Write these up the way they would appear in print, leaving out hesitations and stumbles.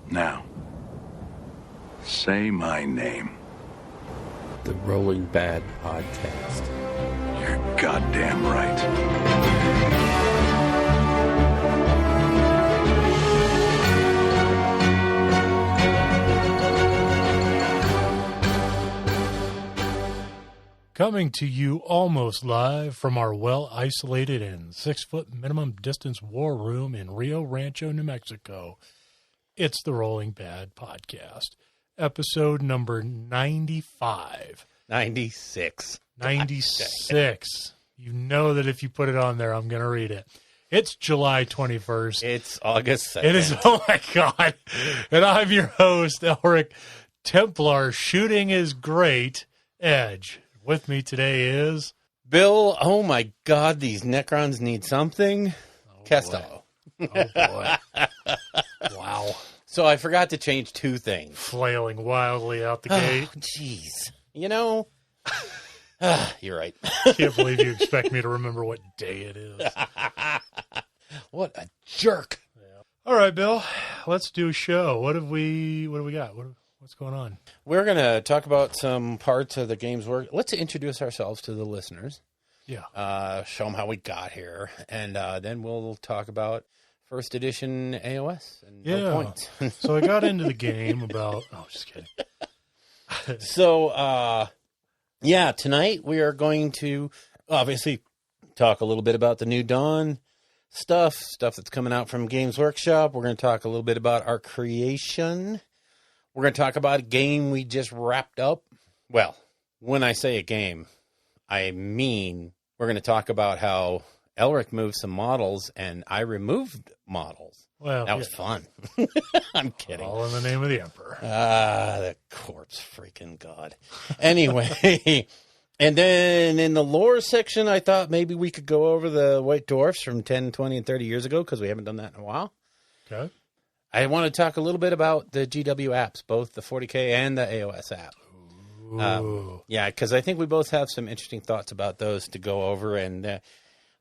Now, say my name. The Rolling Bad Podcast. You're goddamn right. Coming to you almost live from our well-isolated and 6-foot minimum distance war room in Rio Rancho, New Mexico, it's the Rolling Bad Podcast, episode number 95. 96. 96. You know that if you put it on there, I'm going to read it. It's July 21st. It's August 2nd. It is, oh my God. And I'm your host, Elric Templar, shooting his great edge. With me today is... Bill, oh my God, these Necrons need something. Castello. Oh, boy. Wow. So I forgot to change two things. Flailing wildly out the gate. Jeez. You know, you're right. Can't believe you expect me to remember what day it is. What a jerk. Yeah. All right, Bill, let's do a show. What have we got? What's going on? We're going to talk about some parts of the game's work. Let's introduce ourselves to the listeners. Yeah. Show them how we got here. And then we'll talk about first edition AoS. And no points. So I got into the game about... Oh, just kidding. So, tonight we are going to obviously talk a little bit about the New Dawn stuff that's coming out from Games Workshop. We're going to talk a little bit about our creation. We're going to talk about a game we just wrapped up. Well, when I say a game, I mean we're going to talk about how Elric moved some models and I removed models. Well, that was fun. I'm kidding. All in the name of the Emperor. The corpse freaking god. Anyway, and then in the lore section, I thought maybe we could go over the White Dwarfs from 10, 20, and 30 years ago because we haven't done that in a while. Okay. I want to talk a little bit about the GW apps, both the 40K and the AoS app. Because I think we both have some interesting thoughts about those to go over, and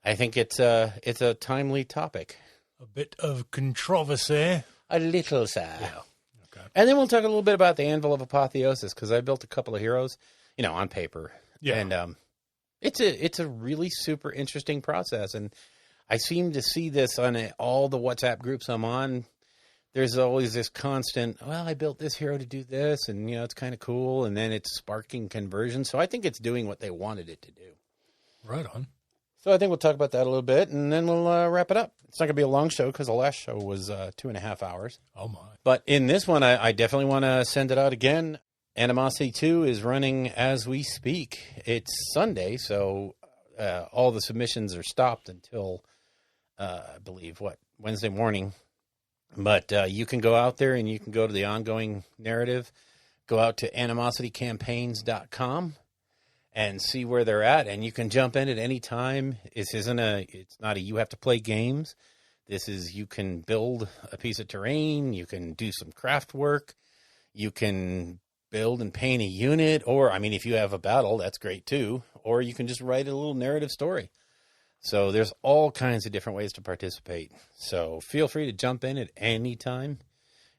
I think it's a timely topic. A bit of controversy. A little, sir. Yeah. Okay. And then we'll talk a little bit about the Anvil of Apotheosis, because I built a couple of heroes, on paper. Yeah. And it's a really super interesting process, and I seem to see this on all the WhatsApp groups I'm on. There's always this constant, well, I built this hero to do this, and, it's kind of cool, and then it's sparking conversion. So I think it's doing what they wanted it to do. Right on. So I think we'll talk about that a little bit, and then we'll wrap it up. It's not going to be a long show because the last show was 2.5 hours. Oh, my. But in this one, I definitely want to send it out again. Animosity 2 is running as we speak. It's Sunday, so all the submissions are stopped until, I believe, Wednesday morning. But you can go out there and you can go to the ongoing narrative, go out to animositycampaigns.com and see where they're at. And you can jump in at any time. It's not a you have to play games. This is you can build a piece of terrain. You can do some craft work. You can build and paint a unit. Or, if you have a battle, that's great too. Or you can just write a little narrative story. So there's all kinds of different ways to participate. So feel free to jump in at any time.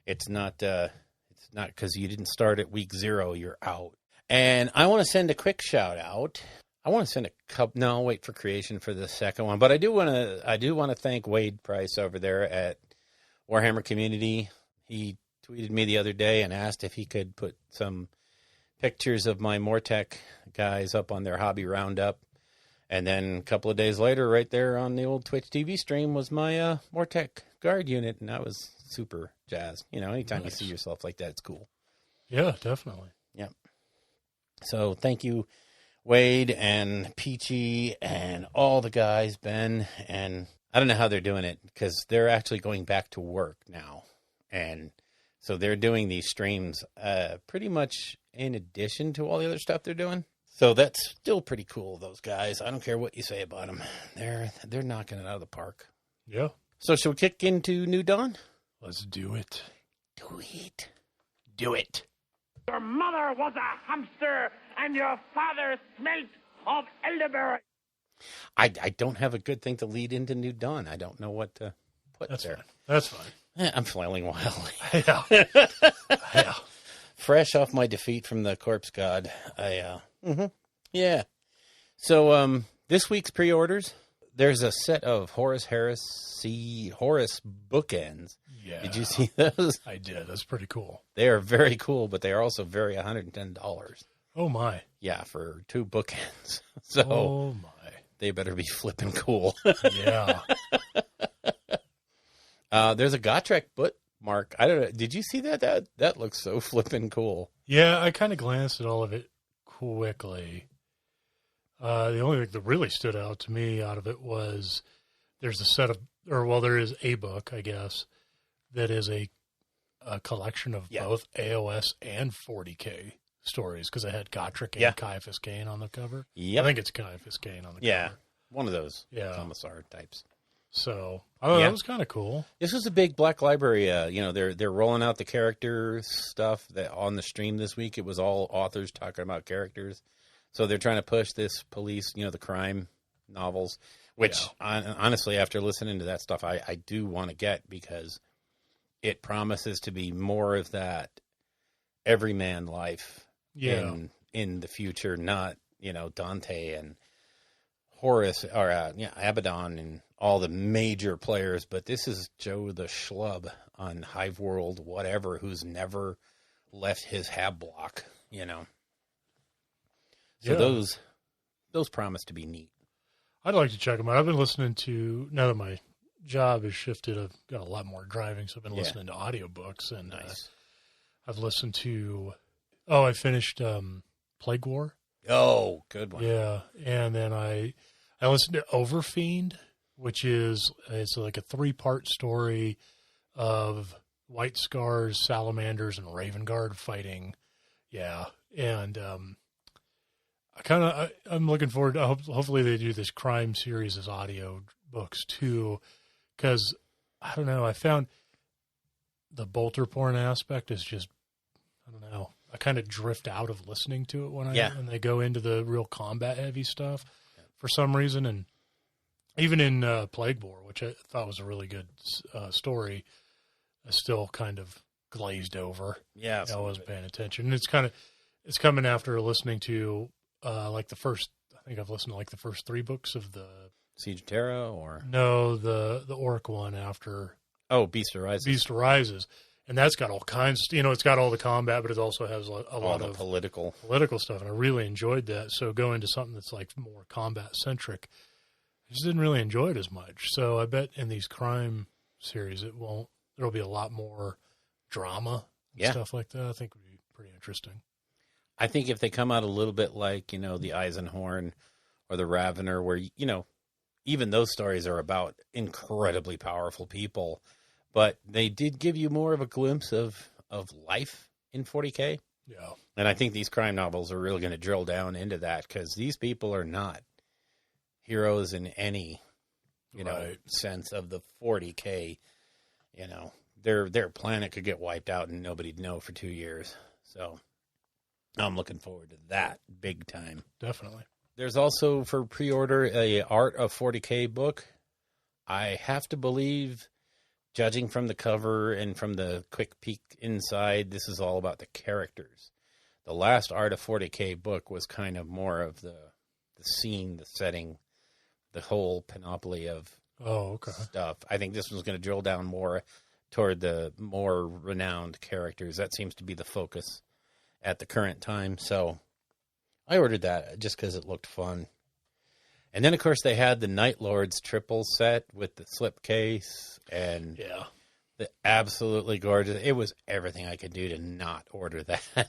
It's not because you didn't start at week 0, you're out. And I want to send a quick shout out. I want to send a couple. No, I'll wait for creation for the second one. But I do want to thank Wade Price over there at Warhammer Community. He tweeted me the other day and asked if he could put some pictures of my Mortec guys up on their hobby roundup. And then a couple of days later, right there on the old Twitch TV stream was my Mortec guard unit, and I was super jazzed. Anytime you see yourself like that, it's cool. Yeah, definitely. Yep. So thank you, Wade and Peachy and all the guys, Ben. And I don't know how they're doing it because they're actually going back to work now. And so they're doing these streams pretty much in addition to all the other stuff they're doing. So that's still pretty cool, those guys. I don't care what you say about them. They're knocking it out of the park. Yeah. So should we kick into New Dawn? Let's do it. Do it. Do it. Your mother was a hamster, and your father smelt of elderberry. I don't have a good thing to lead into New Dawn. I don't know what to put That's there. fine. That's fine. I'm flailing wildly. Yeah. Yeah. Fresh off my defeat from the Corpse God. Yeah. So, this week's pre-orders, there's a set of Horace bookends. Yeah. Did you see those? I did. That's pretty cool. They are very cool, but they are also very $110. Oh, my. Yeah, for 2 bookends. So Oh, my. they better be flipping cool. Yeah. There's a Gotrek bookmark. I don't know. Did you see that? That looks so flipping cool. Yeah, I kind of glanced at all of it quickly. The only thing that really stood out to me out of it was there's a set of, there is a book, I guess, that is a collection of both AoS and 40K stories, because it had Gotrek and Caiaphas Cain on the cover. Yep. I think it's Caiaphas Cain on the cover. Yeah, one of those Commissar types. So I thought that was kind of cool. This was a big Black Library. They're rolling out the character stuff that on the stream this week. It was all authors talking about characters. So they're trying to push this police, the crime novels, which honestly, after listening to that stuff, I do want to get, because it promises to be more of that everyman life in the future, not, Dante and Horace or Abaddon and all the major players, but this is Joe the schlub on Hive World, whatever, who's never left his hab block, So those promise to be neat. I'd like to check them out. I've been listening to, now that my job has shifted, I've got a lot more driving, so I've been listening to audiobooks, and I've listened to, I finished Plague War. Oh, good one. Yeah, and then I listened to Overfiend, which is, it's like a 3-part story of White Scars, Salamanders, and Raven Guard fighting. Yeah, and I'm looking forward to, hopefully they do this crime series as audio books too, because I don't know, I found the bolter porn aspect is just, I don't know, I kind of drift out of listening to it when they go into the real combat heavy stuff for some reason. And even in Plague War, which I thought was a really good story, I still kind of glazed over. Yeah, I wasn't paying attention. And it's coming after listening to like the first, I think I've listened to like the first 3 books of the Siege of Terra, or no, the orc one after. Oh, Beast Arises. Beast Arises. And that's got all kinds, it's got all the combat, but it also has a lot of political stuff. And I really enjoyed that. So going to something that's like more combat centric, I just didn't really enjoy it as much. So I bet in these crime series, there'll be a lot more drama and stuff like that. I think it would be pretty interesting. I think if they come out a little bit like, the Eisenhorn or the Ravener, where, even those stories are about incredibly powerful people, but they did give you more of a glimpse of life in 40K. Yeah. And I think these crime novels are really going to drill down into that, because these people are not heroes in any, sense of the 40K. Their planet could get wiped out and nobody'd know for 2 years. So I'm looking forward to that big time. Definitely. There's also for pre-order a Art of 40K book. I have to believe, judging from the cover and from the quick peek inside, this is all about the characters. The last Art of 40K book was kind of more of the scene, the setting, the whole panoply of stuff. I think this one's going to drill down more toward the more renowned characters. That seems to be the focus at the current time. So I ordered that just because it looked fun. And then, of course, they had the Night Lords triple set with the slipcase and the absolutely gorgeous. It was everything I could do to not order that.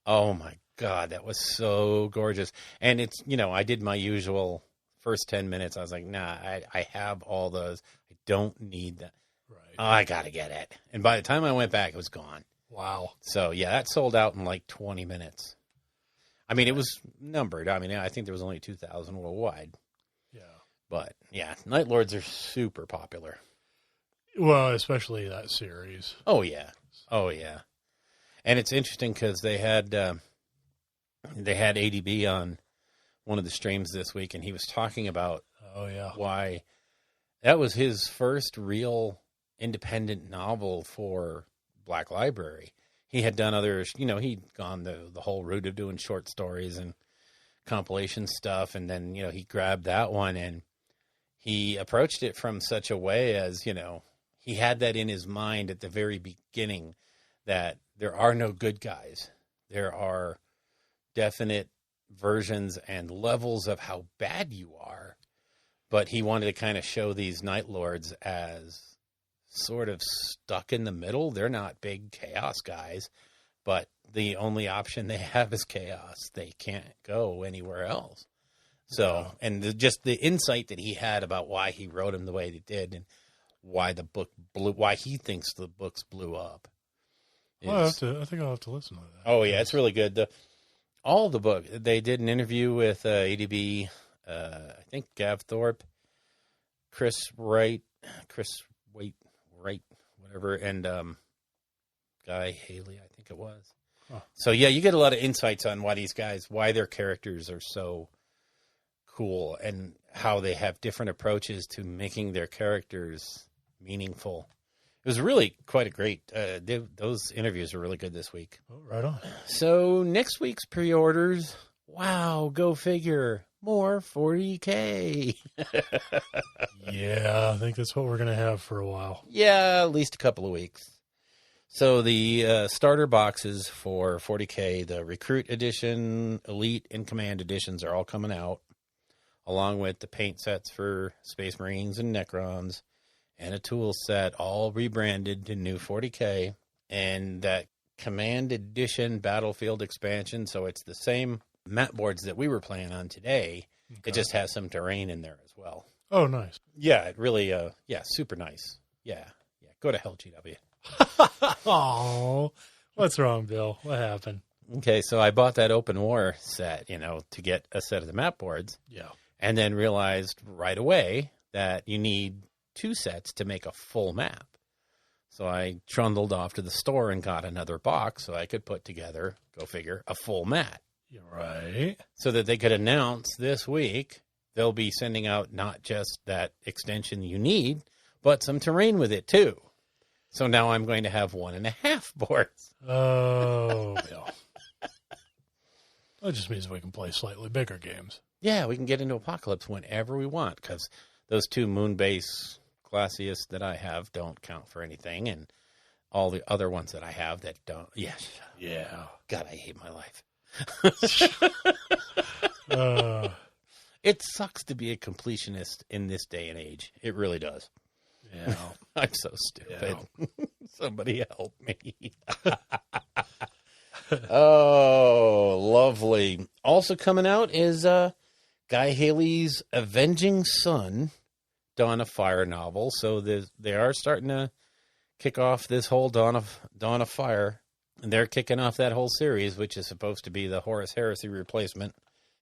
Oh, my God, that was so gorgeous. And it's, I did my usual first 10 minutes. I was like, nah, I have all those. I don't need that. Right. Oh, I got to get it. And by the time I went back, it was gone. Wow. So, yeah, that sold out in like 20 minutes. I mean, it was numbered. I mean, I think there was only 2,000 worldwide. Yeah. But, yeah, Night Lords are super popular. Well, especially that series. Oh, yeah. Oh, yeah. And it's interesting because they had ADB on one of the streams this week, and he was talking about why that was his first real independent novel for Black Library. He had done others, he'd gone the whole route of doing short stories and compilation stuff. And then, he grabbed that one and he approached it from such a way as, he had that in his mind at the very beginning that there are no good guys. There are definite versions and levels of how bad you are. But he wanted to kind of show these Night Lords as sort of stuck in the middle. They're not big chaos guys, but the only option they have is chaos. They can't go anywhere else. So, and just the insight that he had about why he wrote them the way he did and why the book why he thinks the books blew up. Well, I think I'll have to listen to that. Oh yeah, it's really good. All the book, they did an interview with ADB, I think Gav Thorpe, Chris Wright, whatever, and Guy Haley, I think it was. Huh. So yeah, you get a lot of insights on why their characters are so cool and how they have different approaches to making their characters meaningful. It was really quite a great, those interviews were really good this week. Oh, right on. So next week's pre-orders, wow, go figure, more 40K. Yeah, I think that's what we're going to have for a while. Yeah, at least a couple of weeks. So the starter boxes for 40K, the Recruit Edition, Elite, and Command Editions are all coming out, along with the paint sets for Space Marines and Necrons, and a tool set, all rebranded to new 40K, and that Command Edition Battlefield expansion, so it's the same mat boards that we were playing on today. Okay. It just has some terrain in there as well. Oh, nice. Yeah, it really, super nice. Yeah, go to hell, GW. Oh, what's wrong, Bill? What happened? Okay, so I bought that Open War set, to get a set of the map boards. Yeah. And then realized right away that you need 2 sets to make a full map. So I trundled off to the store and got another box so I could put together, go figure, a full mat. You're right. So that they could announce this week they'll be sending out not just that extension you need, but some terrain with it too. So now I'm going to have 1.5 boards. Oh, Bill. That just means we can play slightly bigger games. Yeah, we can get into Apocalypse whenever we want, because those 2 Moonbase Glacius that I have don't count for anything, and all the other ones that I have that don't. Yes. Yeah. God, I hate my life. It sucks to be a completionist in this day and age. It really does. Yeah. I'm so stupid. Yeah. Somebody help me. Oh, lovely. Also coming out is Guy Haley's Avenging Sun, Dawn of Fire novel. So they are starting to kick off this whole Dawn of Fire. And they're kicking off that whole series, which is supposed to be the Horus Heresy replacement.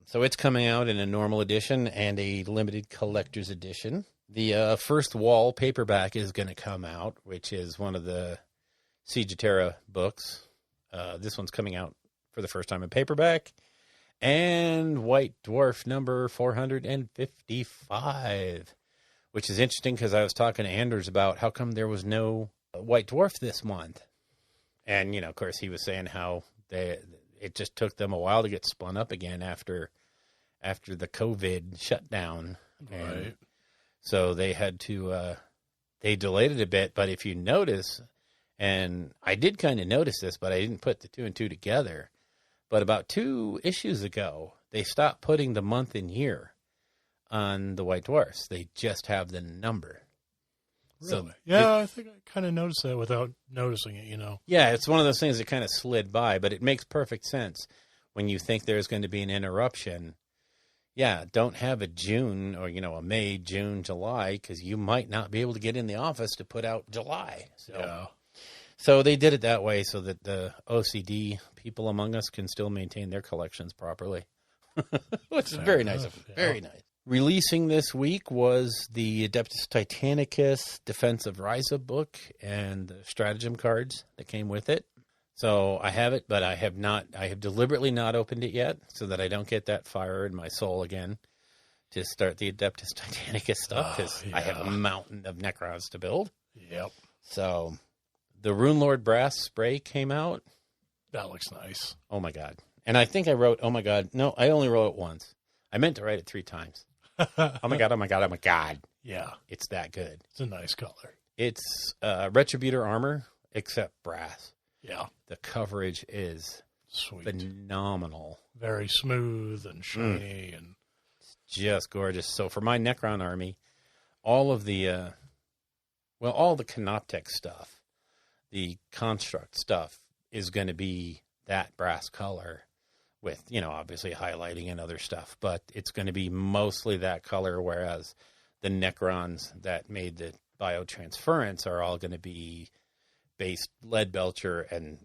So it's coming out in a normal edition and a limited collector's edition. The first wall paperback is going to come out, which is one of the Siege of Terra books. This one's coming out for the first time in paperback. And White Dwarf number 455, which is interesting because I was talking to Anders about how come there was no White Dwarf this month. And, of course, he was saying how it just took them a while to get spun up again after the COVID shutdown. Right. And so they had to, they delayed it a bit. But if you notice, and I did kind of notice this, but I didn't put the 2 and 2 together. But about 2 issues ago, they stopped putting the month and year on the White Dwarfs. They just have the number. Really? So yeah, I think I kind of noticed that without noticing it, Yeah, it's one of those things that kind of slid by, but it makes perfect sense when you think there's going to be an interruption. Yeah, don't have a June or, a May, June, July, because you might not be able to get in the office to put out July. So they did it that way so that the OCD people among us can still maintain their collections properly, which is very nice of them. Yeah. Very nice. Releasing this week was the Adeptus Titanicus Defense of Ryza book and the stratagem cards that came with it. So I have it, but I have deliberately not opened it yet so that I don't get that fire in my soul again to start the Adeptus Titanicus stuff because I have a mountain of Necrons to build. Yep. So the Rune Lord brass spray came out. That looks nice. Oh my God. And I think I wrote, oh my God. No, I only wrote it once. I meant to write it 3 times. Oh my God, oh my God, oh my God. Yeah. It's that good. It's a nice color. It's Retributor armor, except brass. Yeah. The coverage is Sweet. phenomenal. Very smooth and shiny and Just gorgeous. So for my Necron army, all of the, all the Canoptech stuff, the construct stuff is going to be that brass color with, obviously highlighting and other stuff, but it's going to be mostly that color, whereas the Necrons that made the biotransference are all going to be based lead belcher and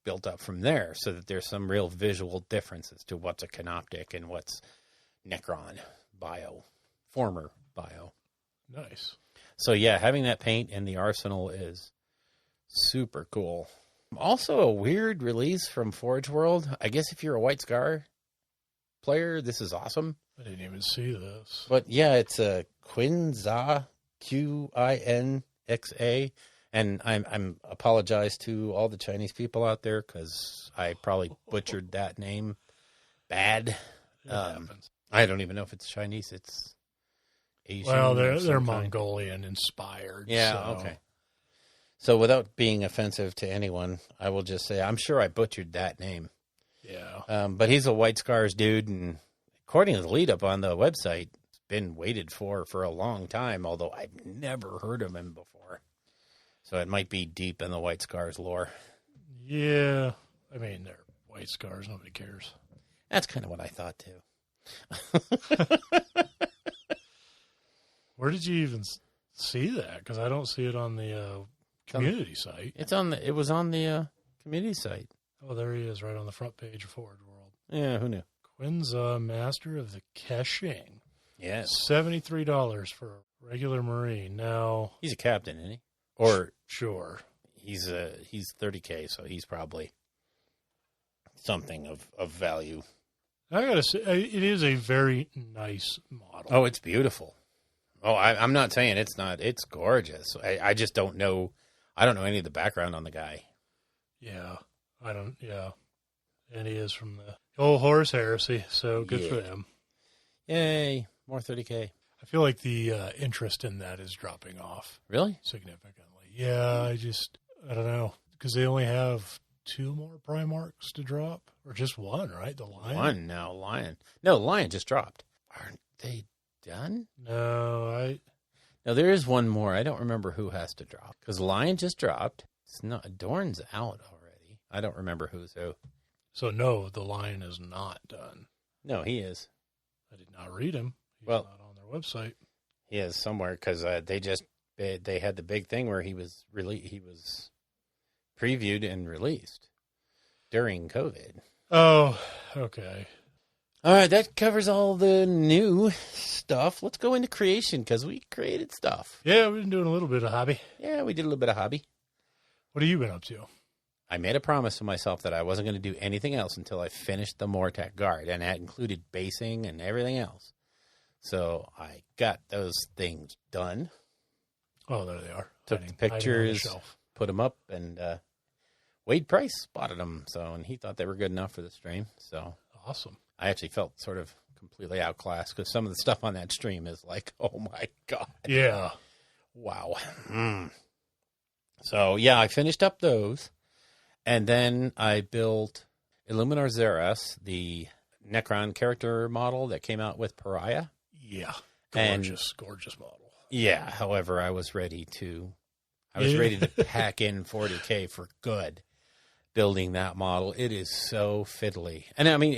built up from there, so that there's some real visual differences to what's a Canoptic and what's Necron bio, former bio. nice. So yeah, having that paint in the arsenal is super cool. Also a weird release from Forge World. I guess if you're a White Scar player, this is awesome. I didn't even see this. But yeah, it's a Quinza, Quinxa, and I'm apologize to all the Chinese people out there because I probably butchered that name bad. It happens. I don't even know if it's Chinese. It's Asian. Well, of they're some kind. Mongolian inspired. Yeah. so. Okay. So without being offensive to anyone, I will just say I'm sure I butchered that name. Yeah. But he's a White Scars dude, and according to the lead up on the website, it's been waited for a long time, although I've never heard of him before. So it might be deep in the White Scars lore. Yeah. I mean, they're White Scars. Nobody cares. That's kind of what I thought too. Where did you even see that? Because I don't see it on the community site. It was on the community site. Oh, there he is, right on the front page of Forge World. Yeah, who knew? Quinza, Master of the Keshing. Yes. $73 for a regular Marine. Now, He's a captain, isn't he? Or sure. he's 30K, so he's probably something of value. I gotta say, it is a very nice model. Oh, it's beautiful. Oh, I'm not saying it's not. It's gorgeous. I just don't know. I don't know any of the background on the guy. Yeah, yeah. And he is from the old Horus Heresy, so good for them. Yay, more 30K. I feel like the interest in that is dropping off Really? significantly. Yeah, I don't know, because they only have 2 more Primarchs to drop, or just one, right? The Lion? One now, Lion. No, Lion just dropped. Aren't they done? No, No, there is one more. I don't remember who has to drop, because Lion just dropped. It's not. Dorn's out already. I don't remember who's who. So no, the Lion is not done. No, he is. I did not read him. He's Well- not on their website. He is somewhere because they had the big thing where he was previewed and released during COVID. Oh, okay. All right, that covers all the new stuff. Let's go into creation because we created stuff. Yeah, we've been doing a little bit of hobby. Yeah, we did a little bit of hobby. What have you been up to? I made a promise to myself that I wasn't going to do anything else until I finished the Mortek guard, and that included basing and everything else. So I got those things done. Oh, there they are. Took the Hiding on pictures, shelf. put them up, and Wade Price spotted them. So, and he thought they were good enough for the stream. So Awesome. I actually felt sort of completely outclassed because some of the stuff on that stream is like, oh my God. Yeah. Wow. So yeah, I finished up those. And then I built Illuminar Xeras, the Necron character model that came out with Pariah. Yeah. And- Gorgeous model. Yeah, however, I was ready to pack in 40K for good building that model. It is so fiddly. And I mean,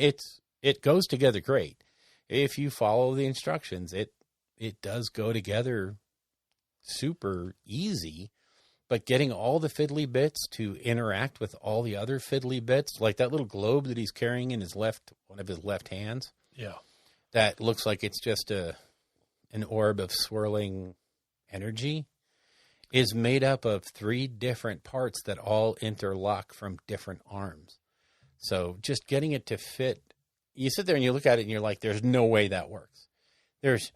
it goes together great. If you follow the instructions, it does go together super easy, but getting all the fiddly bits to interact with all the other fiddly bits, like that little globe that he's carrying in one of his left hands, Yeah. that looks like it's just an orb of swirling energy, is made up of 3 different parts that all interlock from different arms. So just getting it to fit, you sit there and you look at it and you're like, there's no way that works. There's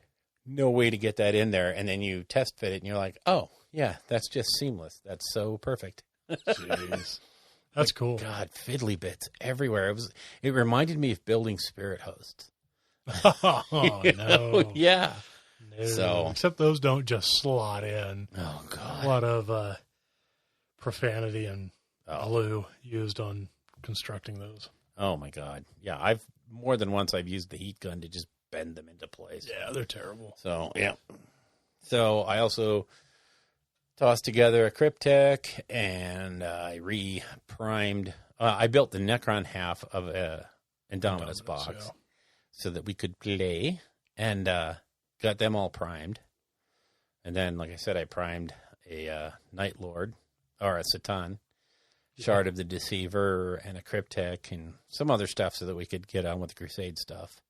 no way to get that in there. And then you test fit it and you're like, oh, Yeah, that's just seamless. That's so perfect. Jeez. That's cool. God, fiddly bits everywhere. It reminded me of building spirit hosts. Oh, no. Yeah. No. So- Except those don't just slot in. Oh, A God. lot of profanity and Oh. glue used on constructing those. Oh, my God. Yeah, more than once I've used the heat gun to just bend them into place. Yeah, they're terrible. So, yeah. So I also tossed together a Cryptek, and I re-primed. I built the Necron half of a Indominus box yeah. so that we could play, and got them all primed. And then, like I said, I primed a Night Lord, or a Satan, Shard of the Deceiver, and a Cryptek, and some other stuff so that we could get on with the Crusade stuff.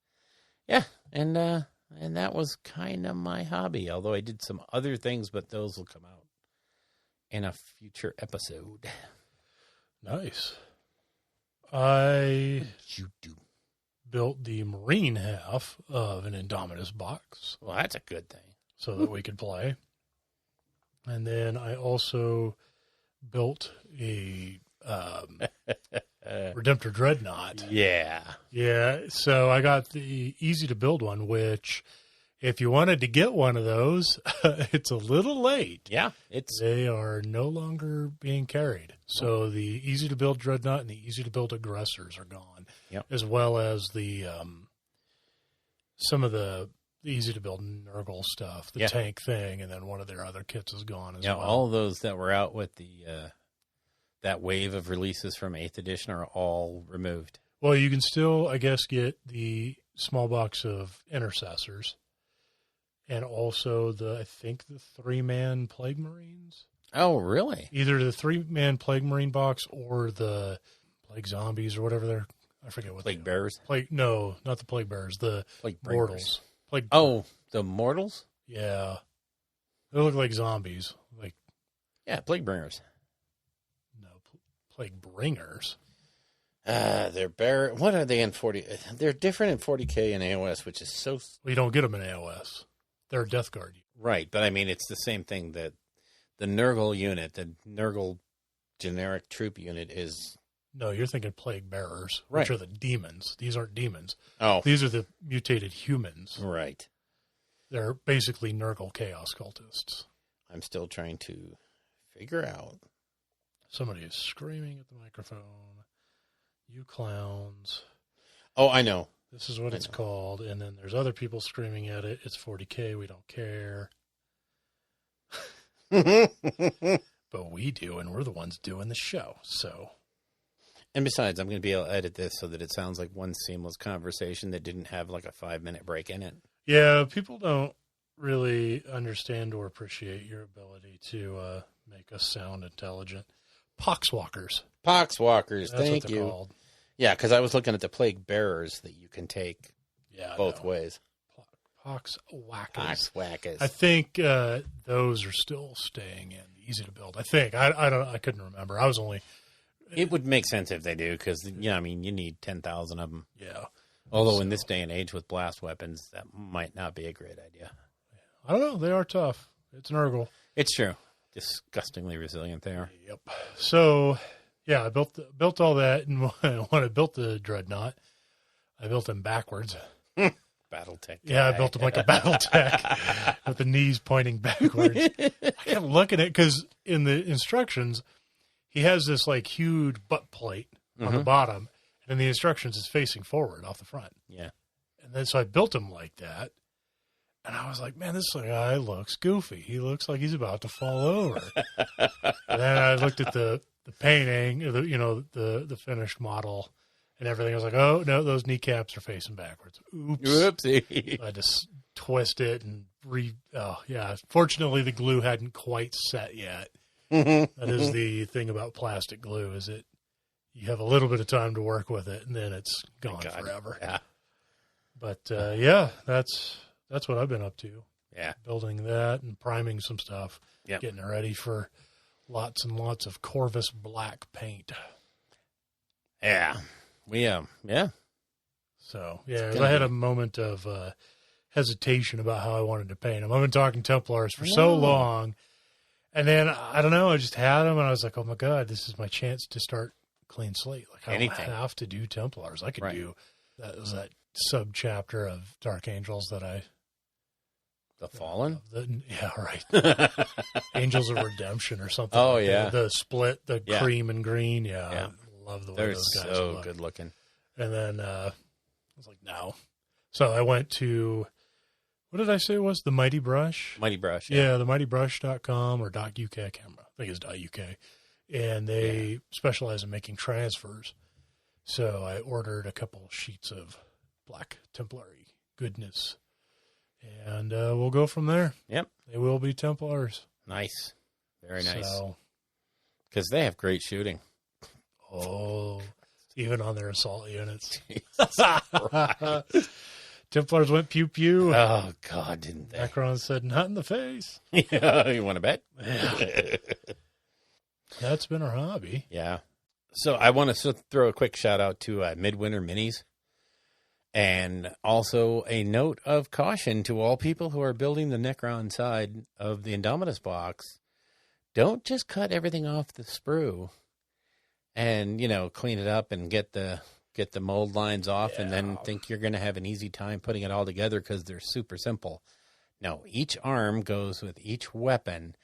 Yeah, and that was kind of my hobby, although I did some other things, but those will come out in a future episode. Nice. I You do. built the Marine half of an Indominus box Well, that's a good thing. so that we could play. And then I also built a Redemptor Dreadnought. Yeah. Yeah, so I got the easy to build one, which if you wanted to get one of those, it's a little late. Yeah, it's They are no longer being carried. So the easy to build Dreadnought and the easy to build Aggressors are gone, Yep. as well as the some of the easy to build Nurgle stuff, the Yeah. tank thing, and then one of their other kits is gone as yeah. well. All those that were out with the that wave of releases from 8th edition are all removed. Well, you can still, I guess, get the small box of Intercessors, and also I think the 3-man Plague Marines. Oh, really? Either the 3-man Plague Marine box or the Plague Zombies or whatever I forget what Plague they are. Bears? No, not the Plague Bears. The Plague Bringers. Mortals. Plague. Oh, the Mortals? Yeah, they look like zombies. Like Yeah, Plague Bringers. no Plague Bringers. What are they in 40? They're different in 40K and AoS, which is so Well, you don't get them in AoS. They're a Death Guard. right. But I mean, it's the same thing that the Nurgle unit, the Nurgle generic troop unit is. No, you're thinking Plague Bearers, Right. which are the demons. These aren't demons. Oh, These are the mutated humans. right. They're basically Nurgle Chaos cultists. I'm still trying to figure out. Somebody is screaming at the microphone. You clowns. Oh, I know. This is what I it's know. called. And then there's other people screaming at it. It's 40K. We don't care. But we do, and we're the ones doing the show. So, And besides, I'm going to be able to edit this so that it sounds like one seamless conversation that didn't have like a 5-minute break in it. yeah, people don't really understand or appreciate your ability to make us sound intelligent. Poxwalkers. Poxwalkers, That's thank what they're you. called. Yeah, because I was looking at the Plague Bearers that you can take Yeah, both no. ways. Poxwalkers. Poxwhackers. I think those are still staying in. Easy to build. I think. I couldn't remember. I was only. It would make sense if they do, because I mean, you need 10,000 of them. Yeah. Although in this day and age with blast weapons, that might not be a great idea. I don't know. They are tough. It's Nurgle. It's true. Disgustingly resilient they are. Yep. So, yeah, I built all that, and when I built the Dreadnought, I built them backwards. Battletech. Yeah, I built them like a BattleTech with the knees pointing backwards. I kept looking at it because in the instructions, he has this like huge butt plate on the bottom, and the instructions is facing forward off the front. Yeah. And then so I built him like that. And I was like, man, this guy looks goofy. He looks like he's about to fall over. And then I looked at the painting, the finished model and everything. I was like, oh, no, those kneecaps are facing backwards. Oops. Whoopsie. I just twist it and fortunately the glue hadn't quite set yet. That is the thing about plastic glue, is it you have a little bit of time to work with it and then it's gone forever. Yeah. But yeah, that's what I've been up to. Yeah. Building that and priming some stuff. Yep. Getting it ready for lots and lots of Corvus black paint. Yeah. Yeah. So, yeah, gonna I had be- a moment of hesitation about how I wanted to paint them. I've been talking Templars for so long, And then, I don't know, I just had them, and I was like, oh, my God, this is my chance to start clean slate. Like, I don't have to do Templars. I could do that sub-chapter of Dark Angels that I... The Fallen? Yeah, right. Angels of Redemption or something. Oh, like yeah. The split, the cream and green. Yeah, I love the way They're those guys so look. good looking. And then I was like, no. So I went to... What did I say it was? The Mighty Brush? Mighty Brush. Yeah, themightybrush.com or .uk. I can't remember. I think it's .uk. And they specialize in making transfers. So I ordered a couple sheets of Black Templary goodness. And we'll go from there. Yep. They will be Templars. Nice. Very nice. So, because they have great shooting. Oh, even on their assault units. Right. Templars went pew-pew. Oh, God, didn't they? Necron said, not in the face. Yeah, you want to bet? Yeah. That's been our hobby. Yeah. So I want to throw a quick shout out to Midwinter Minis. And also a note of caution to all people who are building the Necron side of the Indominus box. Don't just cut everything off the sprue and, clean it up and get the mold lines off and then think you're going to have an easy time putting it all together because they're super simple. No, each arm goes with each weapon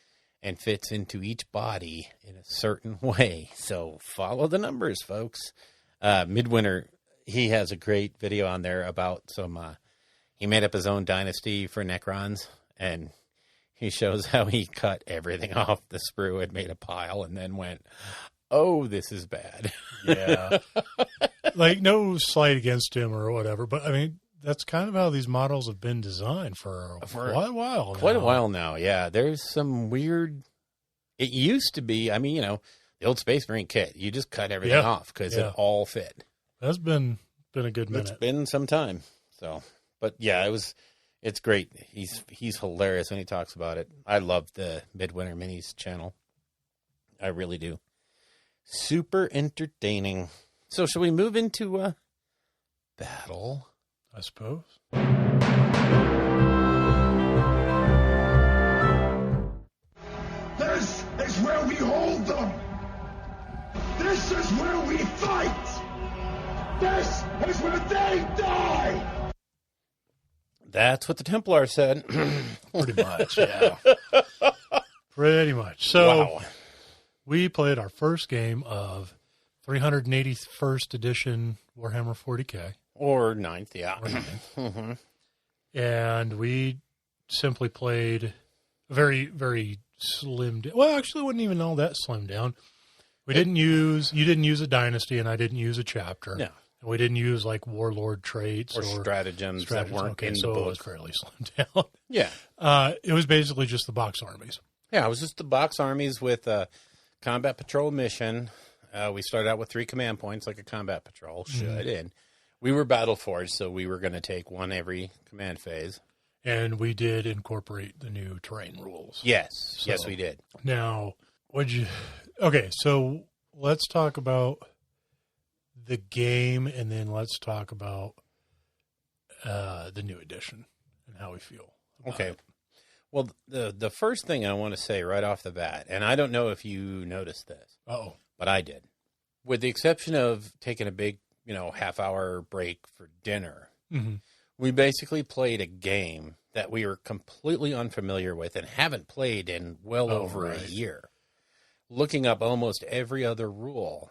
and fits into each body in a certain way. So follow the numbers, folks. Midwinter, he has a great video on there about he made up his own dynasty for Necrons, and he shows how he cut everything off the sprue and made a pile and then went, oh, this is bad. Yeah. Like, no slight against him or whatever, but, I mean, that's kind of how these models have been designed for quite a while now. Quite a while now, yeah. There's some weird... It used to be, the old Space Marine kit. You just cut everything off because it all fit. That's been a good minute. It's been some time. So, but yeah, it's great. He's hilarious when he talks about it. I love the Midwinter Minis channel. I really do. Super entertaining. So, shall we move into battle? I suppose. This is where we hold them. This is where we fight. This is where they die. That's what the Templar said. Pretty much, yeah. Pretty much. So, wow. We played our first game of 381st edition Warhammer 40K. Or 9th, yeah. Or 9th. Mm-hmm. And we simply played very, very slim down. Well, actually, it wasn't even all that slim down. You didn't use a dynasty, and I didn't use a chapter. No. And we didn't use like warlord traits or stratagems that weren't in the book. It was fairly slim down. Yeah. It was basically just the box armies. Yeah, it was just the box armies with a combat patrol mission. We started out with 3 command points like a combat patrol should, and we were battle forged, so we were going to take one every command phase. And we did incorporate the new terrain rules. Yes, yes, we did. Now, okay, so let's talk about the game, and then let's talk about the new edition and how we feel. Okay. Well, the first thing I want to say right off the bat, and I don't know if you noticed this, but I did. With the exception of taking a big, half-hour break for dinner, we basically played a game that we were completely unfamiliar with and haven't played in well over a year, looking up almost every other rule.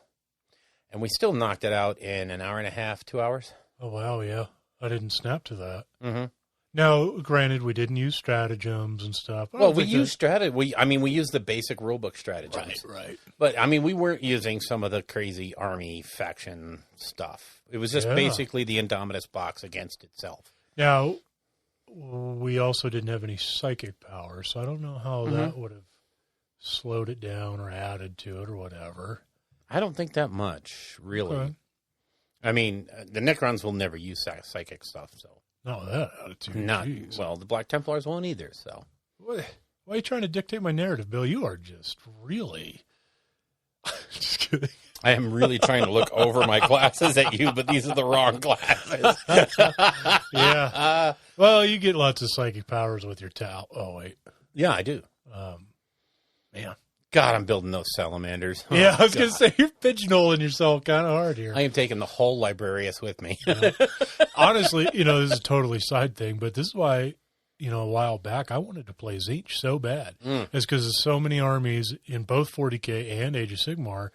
And we still knocked it out in an hour and a half, 2 hours. Oh, wow, yeah. I didn't snap to that. Mm-hmm. Now, granted, we didn't use stratagems and stuff. Well, we used we used the basic rulebook stratagems. Right. But, we weren't using some of the crazy army faction stuff. It was just basically the Indominus box against itself. Now, we also didn't have any psychic power, so I don't know how that would have slowed it down or added to it or whatever. I don't think that much, really. Okay. The Necrons will never use psychic stuff, so. No, that attitude. Well, the Black Templars won't either, so. Why are you trying to dictate my narrative, Bill? You are just really... Just kidding. I am really trying to look over my glasses at you, but these are the wrong glasses. Yeah. Well, you get lots of psychic powers with your towel. Oh, wait. Yeah, I do. Man. God, I'm building those salamanders. Oh, Yeah, I was God. going to say, you're pigeonholing yourself kind of hard here. I am taking the whole Librarius with me. Honestly, this is a totally side thing, but this is why, a while back, I wanted to play Tzeentch so bad. It's because of so many armies in both 40K and Age of Sigmar,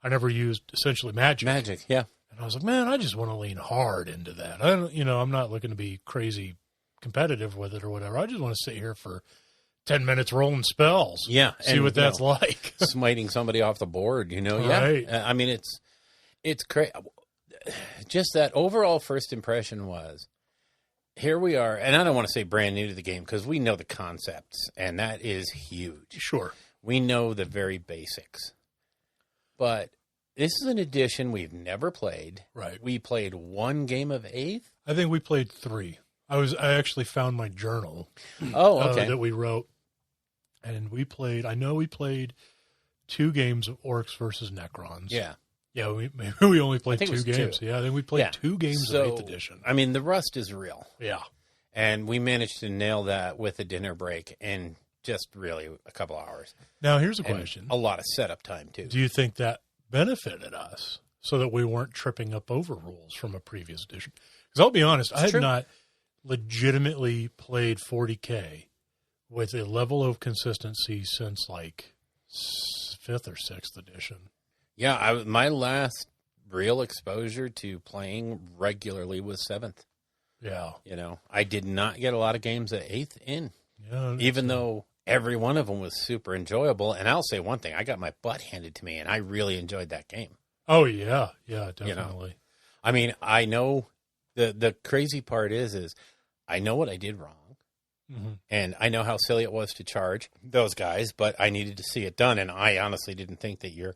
I never used essentially magic. Magic, yeah. And I was like, man, I just want to lean hard into that. I don't, I'm not looking to be crazy competitive with it or whatever. I just want to sit here for 10 minutes rolling spells. Yeah. See what that's like. Smiting somebody off the board, Right. Yeah. I mean, it's crazy. Just that overall first impression was, here we are, and I don't want to say brand new to the game because we know the concepts, and that is huge. Sure. We know the very basics. But this is an edition we've never played. Right. We played one game of 8th. I think we played 3. I actually found my journal Oh, okay. that we wrote, and we played 2 games of Orcs versus Necrons. Yeah. Yeah, we only played I think it 2 was games. 2. Yeah, I think we played 2 games of 8th edition. I mean, the rust is real. Yeah. And we managed to nail that with a dinner break in just really a couple hours. Now, here's a And question. a lot of setup time, too. Do you think that benefited us so that we weren't tripping up over rules from a previous edition? Because I'll be honest, I had true. not legitimately played 40K with a level of consistency since like 5th or 6th edition. Yeah, my last real exposure to playing regularly was 7th. Yeah. I did not get a lot of games at 8th in, Yeah. even though every one of them was super enjoyable. And I'll say one thing, I got my butt handed to me, and I really enjoyed that game. Oh, yeah. Yeah, definitely. I mean, I know the crazy part is I know what I did wrong. Mm-hmm. And I know how silly it was to charge those guys, but I needed to see it done. And I honestly didn't think that your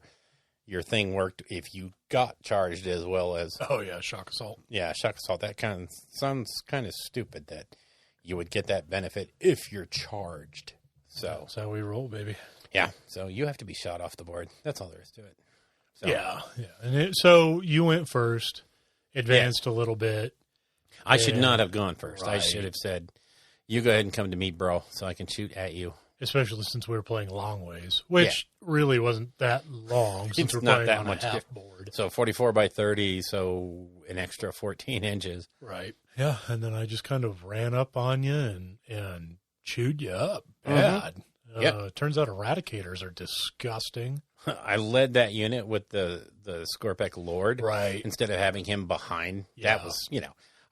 thing worked if you got charged as well as... Oh, yeah, Shock Assault. Yeah, Shock Assault. That kind of sounds kind of stupid that you would get that benefit if you're charged. So That's how we roll, baby. yeah, so you have to be shot off the board. That's all there is to it. So, Yeah. And so you went first, advanced a little bit. I should Yeah. not have gone first. I Right. should have said, you go ahead and come to me, bro, so I can shoot at you. Especially since we were playing long ways, which really wasn't that long since It's we're not playing that on much a half diff- board. So 44 by 30, so an extra 14 inches. Right. Yeah. And then I just kind of ran up on you and chewed you up Mm-hmm. bad. Yep. Turns out eradicators are disgusting. I led that unit with the Scorpec Lord. Right. Instead of having him behind. Yeah. That was,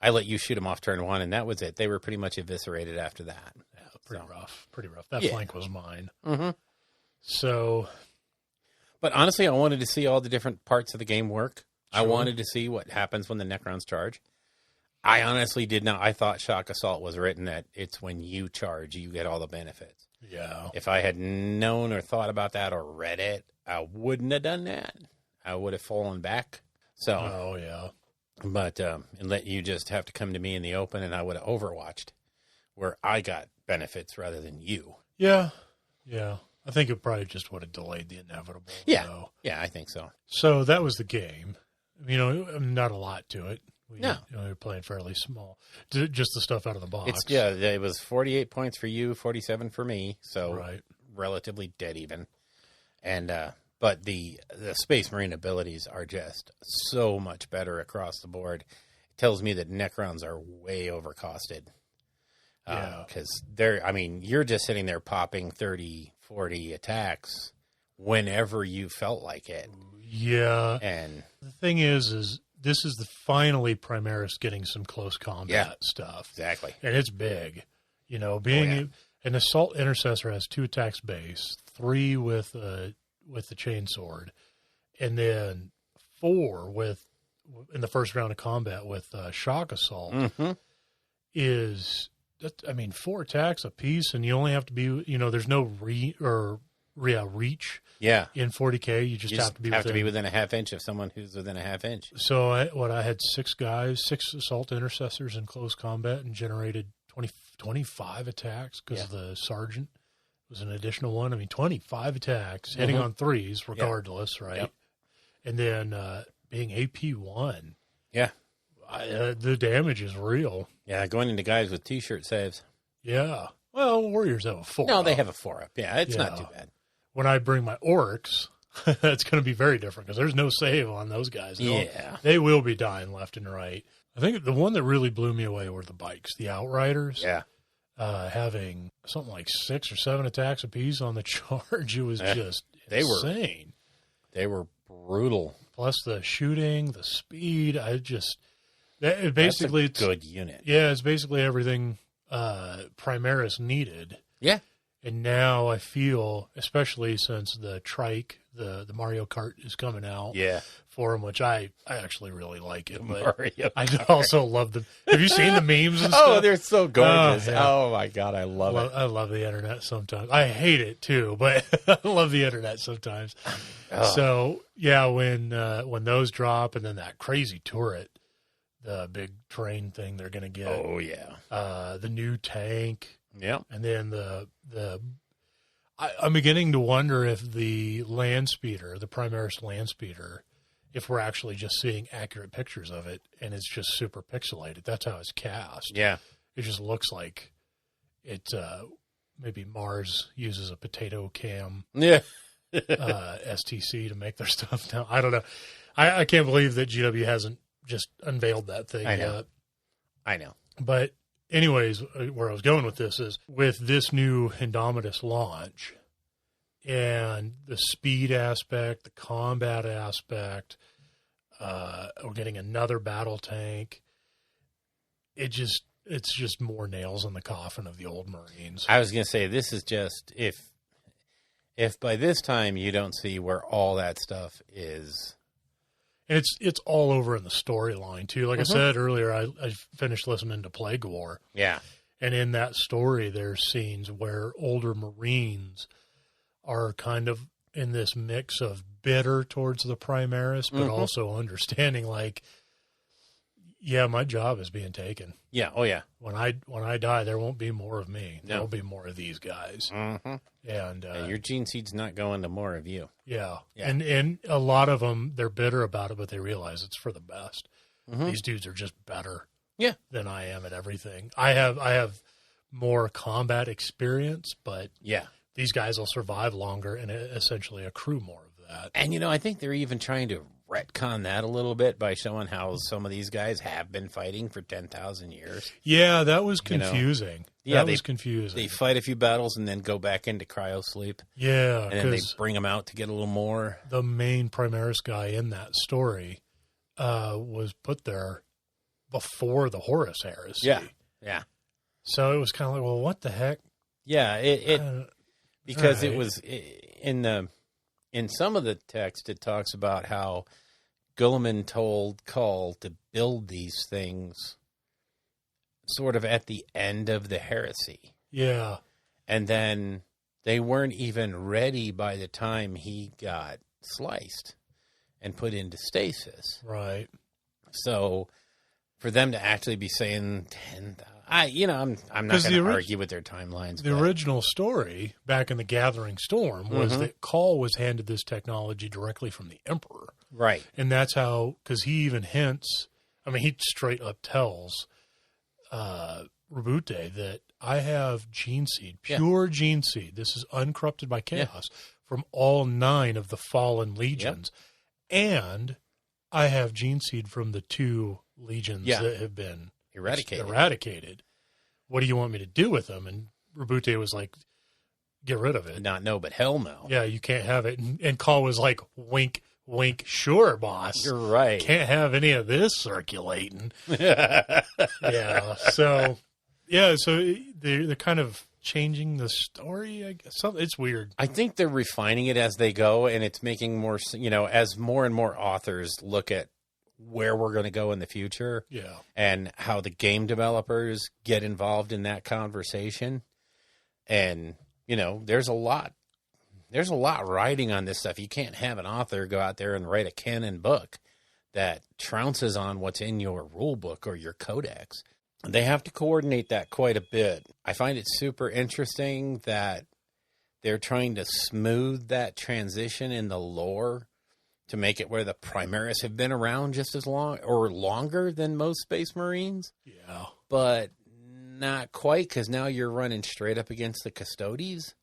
I let you shoot him off turn 1, and that was it. They were pretty much eviscerated after that. Yeah, pretty So. rough. Pretty rough. That Yeah. flank was mine. Mm-hmm. So, But honestly, I wanted to see all the different parts of the game work. I Sure. wanted to see what happens when the Necrons charge. I honestly did not. I thought Shock Assault was written that it's when you charge, you get all the benefits. yeah. If I had known or thought about that or read it, I wouldn't have done that. I would have fallen back. So, Oh, yeah. but and let you just have to come to me in the open, and I would have overwatched, where I got benefits rather than you. Yeah. Yeah. I think it probably just would have delayed the inevitable. Yeah, though. yeah, I think so. So that was the game. Not a lot to it. No. We were playing fairly small. Just the stuff out of the box. It was 48 points for you, 47 for me, so Right. relatively dead even. And but the Space Marine abilities are just so much better across the board. It tells me that Necrons are way overcosted. Yeah. Because you're just sitting there popping 30, 40 attacks whenever you felt like it. Yeah. And The thing is this is finally Primaris getting some close combat stuff. exactly. And it's big. Being an assault intercessor has 2 attacks base, 3 with the chainsword, and then 4 in the first round of combat with shock assault Mm-hmm. is 4 attacks a piece, and you only have to be there's no reach Yeah. in 40K. You just have to be within a half inch of someone who's within a half inch. So I had 6 guys, 6 assault intercessors in close combat, and generated 25 attacks because of the sergeant was an additional one. 25 attacks, hitting on 3s regardless, right? Yep. And then being AP1, Yeah. the damage is real. Yeah, going into guys with T-shirt saves. Yeah. Well, Warriors have a 4. No, they have a 4-up. Yeah, it's not Yeah. too bad. when I bring my orcs, that's going to be very different because there's no save on those guys. They will be dying left and right. I think the one that really blew me away were the bikes, the Outriders. Yeah. Having something like 6 or 7 attacks apiece on the charge. It was just insane. They were brutal. Plus the shooting, the speed. That's a good unit. Yeah, it's basically everything Primaris needed. Yeah. And now I feel, especially since the trike, the Mario Kart is coming out for him, which I actually really like it. But I also love them. Have you seen the memes and stuff? Oh, they're so gorgeous. Oh, yeah. Oh my God, I love it. I love the internet sometimes. I hate it too, but I love the internet sometimes. Oh. So yeah, when those drop, and then that crazy turret, the big train thing they're going to get. Oh yeah. The new tank. Yeah. And then I'm beginning to wonder if the land speeder, the Primaris land speeder, if we're actually just seeing accurate pictures of it and it's just super pixelated. That's how it's cast. Yeah. It just looks like it, maybe Mars uses a potato cam STC to make their stuff now. I don't know. I can't believe that GW hasn't just unveiled that thing yet. I know. But anyways, where I was going with this is with this new Indomitus launch and the speed aspect, the combat aspect, we're getting another battle tank. It's just more nails in the coffin of the old Marines. I was going to say, this is just, if by this time you don't see where all that stuff is. And it's all over in the storyline too. Like I said earlier, I finished listening to Plague War. Yeah. And in that story, there's scenes where older Marines are kind of in this mix of bitter towards the Primaris, but also understanding like, yeah, my job is being taken. Yeah. Oh yeah. When I die, there won't be more of me. There'll be more of these guys. Mm-hmm. And your gene seed's not going to more of you. Yeah. And a lot of them, they're bitter about it, but they realize it's for the best. These dudes are just better than I am at everything. I have more combat experience, but these guys will survive longer and essentially accrue more of that. And, I think they're even trying to retcon that a little bit by showing how some of these guys have been fighting for 10,000 years. Yeah, that was confusing. That was confusing. They fight a few battles and then go back into cryo sleep. Yeah. And then they bring them out to get a little more. The main Primaris guy in that story was put there before the Horus Heresy. Yeah. So it was kind of like, well, what the heck? Yeah, because it was in some of the text, it talks about how Guilliman told Cull to build these things sort of at the end of the heresy. Yeah. And then they weren't even ready by the time he got sliced and put into stasis. Right. So for them to actually be saying 10,000, I'm not going to argue with their timelines. The original story back in the Gathering Storm was that Cull was handed this technology directly from the Emperor. Right. And that's how, because he even hints, he straight up tells Rabute that I have gene seed, pure gene seed. This is uncorrupted by chaos from all 9 of the fallen legions. And I have gene seed from the 2 legions that have been eradicated. What do you want me to do with them? And Rabute was like, get rid of it. Not no, but hell no. Yeah, you can't have it. And Cull was like, wink, wink, sure, boss. You're right. Can't have any of this circulating. So they're kind of changing the story, I guess. It's weird. I think they're refining it as they go, and it's making more, as more and more authors look at where we're going to go in the future and how the game developers get involved in that conversation. And, there's a lot riding on this stuff. You can't have an author go out there and write a canon book that trounces on what's in your rule book or your codex. They have to coordinate that quite a bit. I find it super interesting that they're trying to smooth that transition in the lore to make it where the Primaris have been around just as long or longer than most Space Marines. Yeah. But not quite, because now you're running straight up against the Custodes,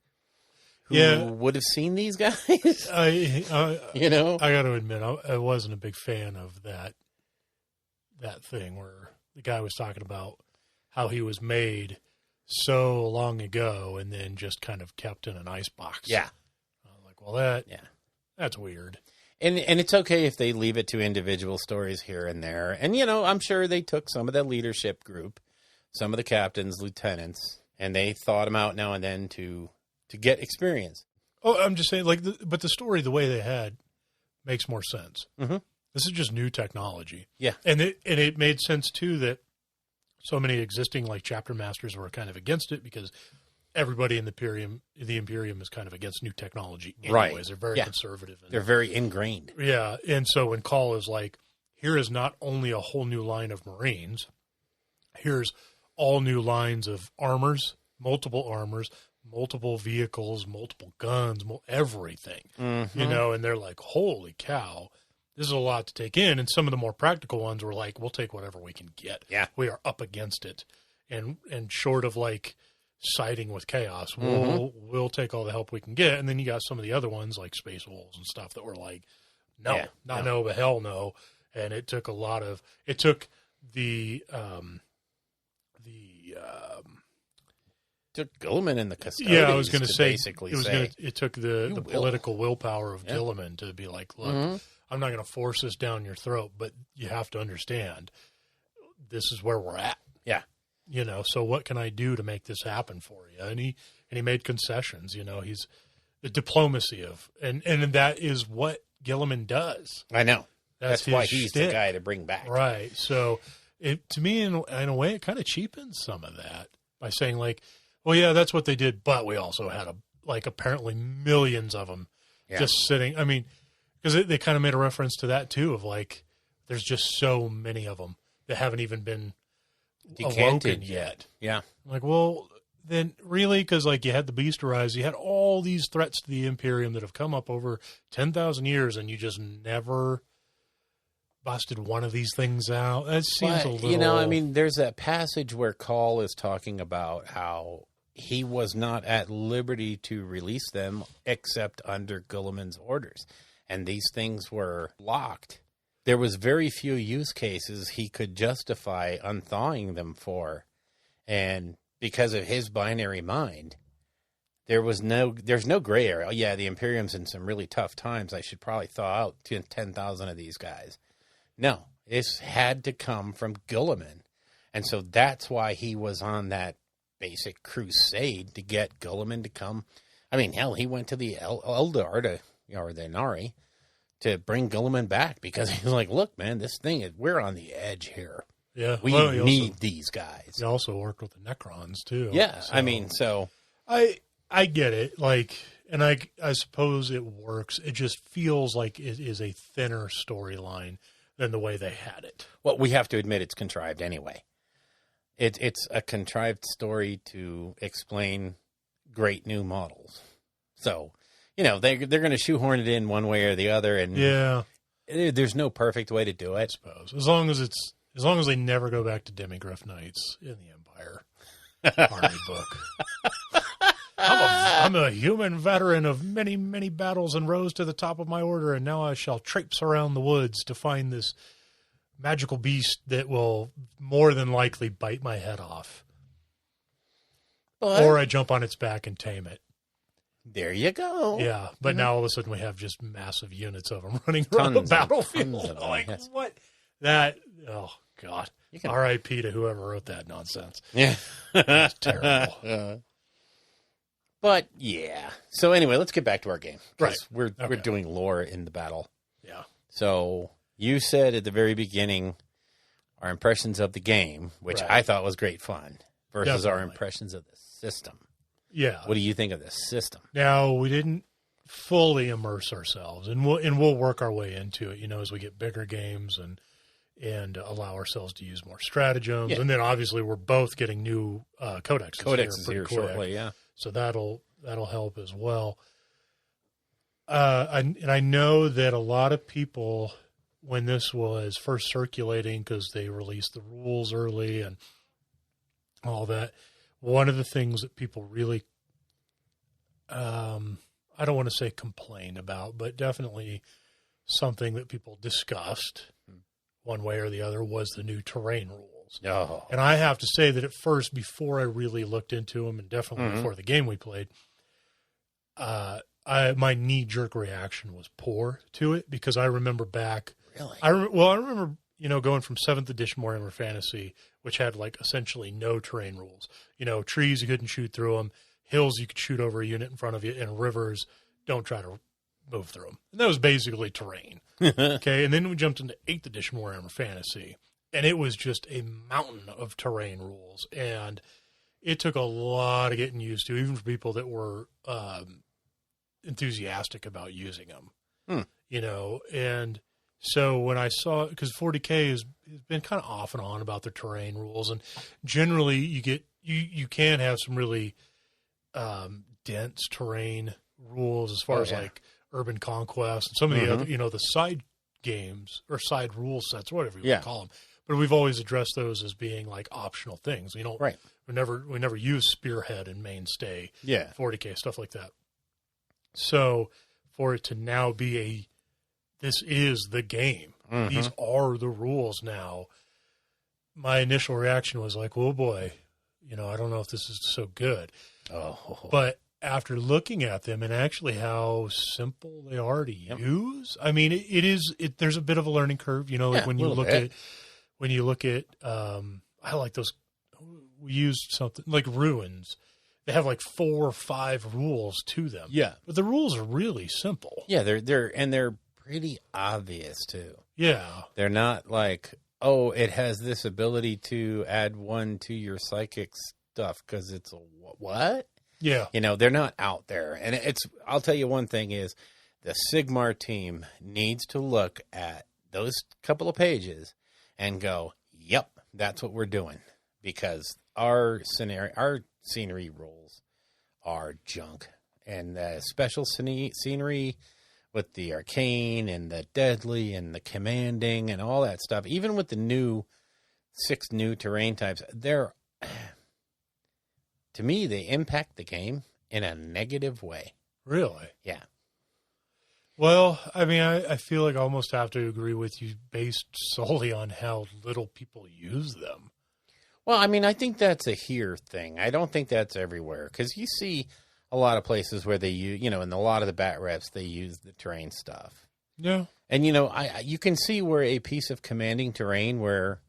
who would have seen these guys. You know, I got to admit, I wasn't a big fan of that thing where the guy was talking about how he was made so long ago and then just kind of kept in an ice box. Yeah. I was like, well, that's weird. And it's okay if they leave it to individual stories here and there. And, you know, I'm sure they took some of the leadership group, some of the captains, lieutenants, and they thought them out now and then to get experience. Oh, I'm just saying, like, but the story, the way they had, makes more sense. Mm-hmm. This is just new technology. Yeah. And it made sense, too, that so many existing, like, chapter masters were kind of against it because everybody in the Imperium is kind of against new technology anyways. Right. They're very conservative. They're very ingrained. Yeah. And so when Call is like, here is not only a whole new line of Marines, here's all new lines of armors, multiple vehicles, multiple guns, everything, Mm-hmm. you know, and they're like, holy cow, this is a lot to take in. And some of the more practical ones were like, we'll take whatever we can get. Yeah. We are up against it. And short of like siding with chaos, Mm-hmm. we'll take all the help we can get. And then you got some of the other ones like Space Wolves and stuff that were like, no, but hell no. And it took Took Gilliman and the custodians. Yeah, I was going to say basically it took the political willpower of Gilliman to be like, look, I'm not going to force this down your throat, but you have to understand this is where we're at. Yeah. You know, so what can I do to make this happen for you? And he made concessions. You know, he's the diplomacy of and that is what Gilliman does. I know. That's why he's shtick. the guy to bring back. Right. So to me, in a way, it kind of cheapens some of that by saying like, well, yeah, that's what they did, but we also had apparently millions of them just sitting. I mean, because they kind of made a reference to that too, of like, there's just so many of them that haven't even been awoken yet. Yeah. Like, well, then really, because like you had the Beast Rise, you had all these threats to the Imperium that have come up over 10,000 years, and you just never busted one of these things out. That seems a little. You know, I mean, there's that passage where Call is talking about how he was not at liberty to release them except under Gilliman's orders. And these things were locked. There was very few use cases he could justify unthawing them for. And because of his binary mind, there's no gray area. Yeah, the Imperium's in some really tough times. I should probably thaw out 10,000 of these guys. No, this had to come from Gilliman. And so that's why he was on that basic crusade to get Gilliman to come. I mean, hell, he went to the Eldar or the Nari to bring Gilliman back because he was like, look, man, we're on the edge here. Yeah. We need these guys. He also worked with the Necrons too. Yeah. So I mean, so I get it. Like, and I suppose it works. It just feels like it is a thinner storyline than the way they had it. Well, we have to admit it's contrived anyway. It's a contrived story to explain great new models. So, you know, they're going to shoehorn it in one way or the other, and there's no perfect way to do it. I suppose as long as they never go back to Demigryph Knights in the Empire Army book. I'm a human veteran of many, many battles and rose to the top of my order, and now I shall traipse around the woods to find this magical beast that will more than likely bite my head off. Or I jump on its back and tame it. There you go. Yeah, but now all of a sudden we have just massive units of them running around the battlefield. Like, what? That, oh, God. R.I.P. to whoever wrote that nonsense. Yeah. That's terrible. But, yeah. So, anyway, let's get back to our game. Right. We're doing lore in the battle. Yeah. So, you said at the very beginning our impressions of the game, which I thought was great fun, versus our impressions of the system. Yeah. What do you think of the system? Now, we didn't fully immerse ourselves, and we'll work our way into it, you know, as we get bigger games and allow ourselves to use more stratagems. Yeah. And then, obviously, we're both getting new codexes. Codexes here shortly, yeah. So that'll help as well. And I know that a lot of people, when this was first circulating, because they released the rules early and all that, one of the things that people really I don't want to say complain about, but definitely something that people discussed one way or the other was the new terrain rules. Oh. And I have to say that at first, before I really looked into them, and definitely before the game we played, my knee-jerk reaction was poor to it, because I remember back. Really? I remember, going from 7th edition Warhammer Fantasy, which had like essentially no terrain rules. Trees, you couldn't shoot through them. Hills, you could shoot over a unit in front of you. And rivers, don't try to move through them. And that was basically terrain. Okay. And then we jumped into 8th edition Warhammer Fantasy, and it was just a mountain of terrain rules. And it took a lot of getting used to, even for people that were enthusiastic about using them, and so when I saw, because 40K has been kind of off and on about their terrain rules, and generally you can have some really dense terrain rules as far as like urban conquest and some of the other, the side games or side rule sets, whatever you want to call them. But we've always addressed those as being like optional things. We never use Spearhead and Mainstay, 40K, stuff like that. So for it to now be this is the game. These are the rules now. My initial reaction was like, oh boy, I don't know if this is so good. Oh. But after looking at them and actually how simple they are to use, I mean, there's a bit of a learning curve, like when you look at, I like those, we used something like Ruins. They have like 4 or 5 rules to them. Yeah. But the rules are really simple. Yeah, they're pretty obvious too. Yeah. They're not like, oh, it has this ability to add 1 to your psychic stuff because it's a what? Yeah. They're not out there. And I'll tell you one thing is the Sigmar team needs to look at those couple of pages and go, yep, that's what we're doing. Because our scenery rules are junk. And the special scenery with the arcane and the deadly and the commanding and all that stuff, even with the 6 new terrain types, to me, they impact the game in a negative way. Really? Yeah. Well, I mean, I feel like I almost have to agree with you based solely on how little people use them. Well, I mean, I think that's a here thing. I don't think that's everywhere, because you see a lot of places where they use, in a lot of the bat reps, they use the terrain stuff. Yeah. And, you can see where a piece of commanding terrain where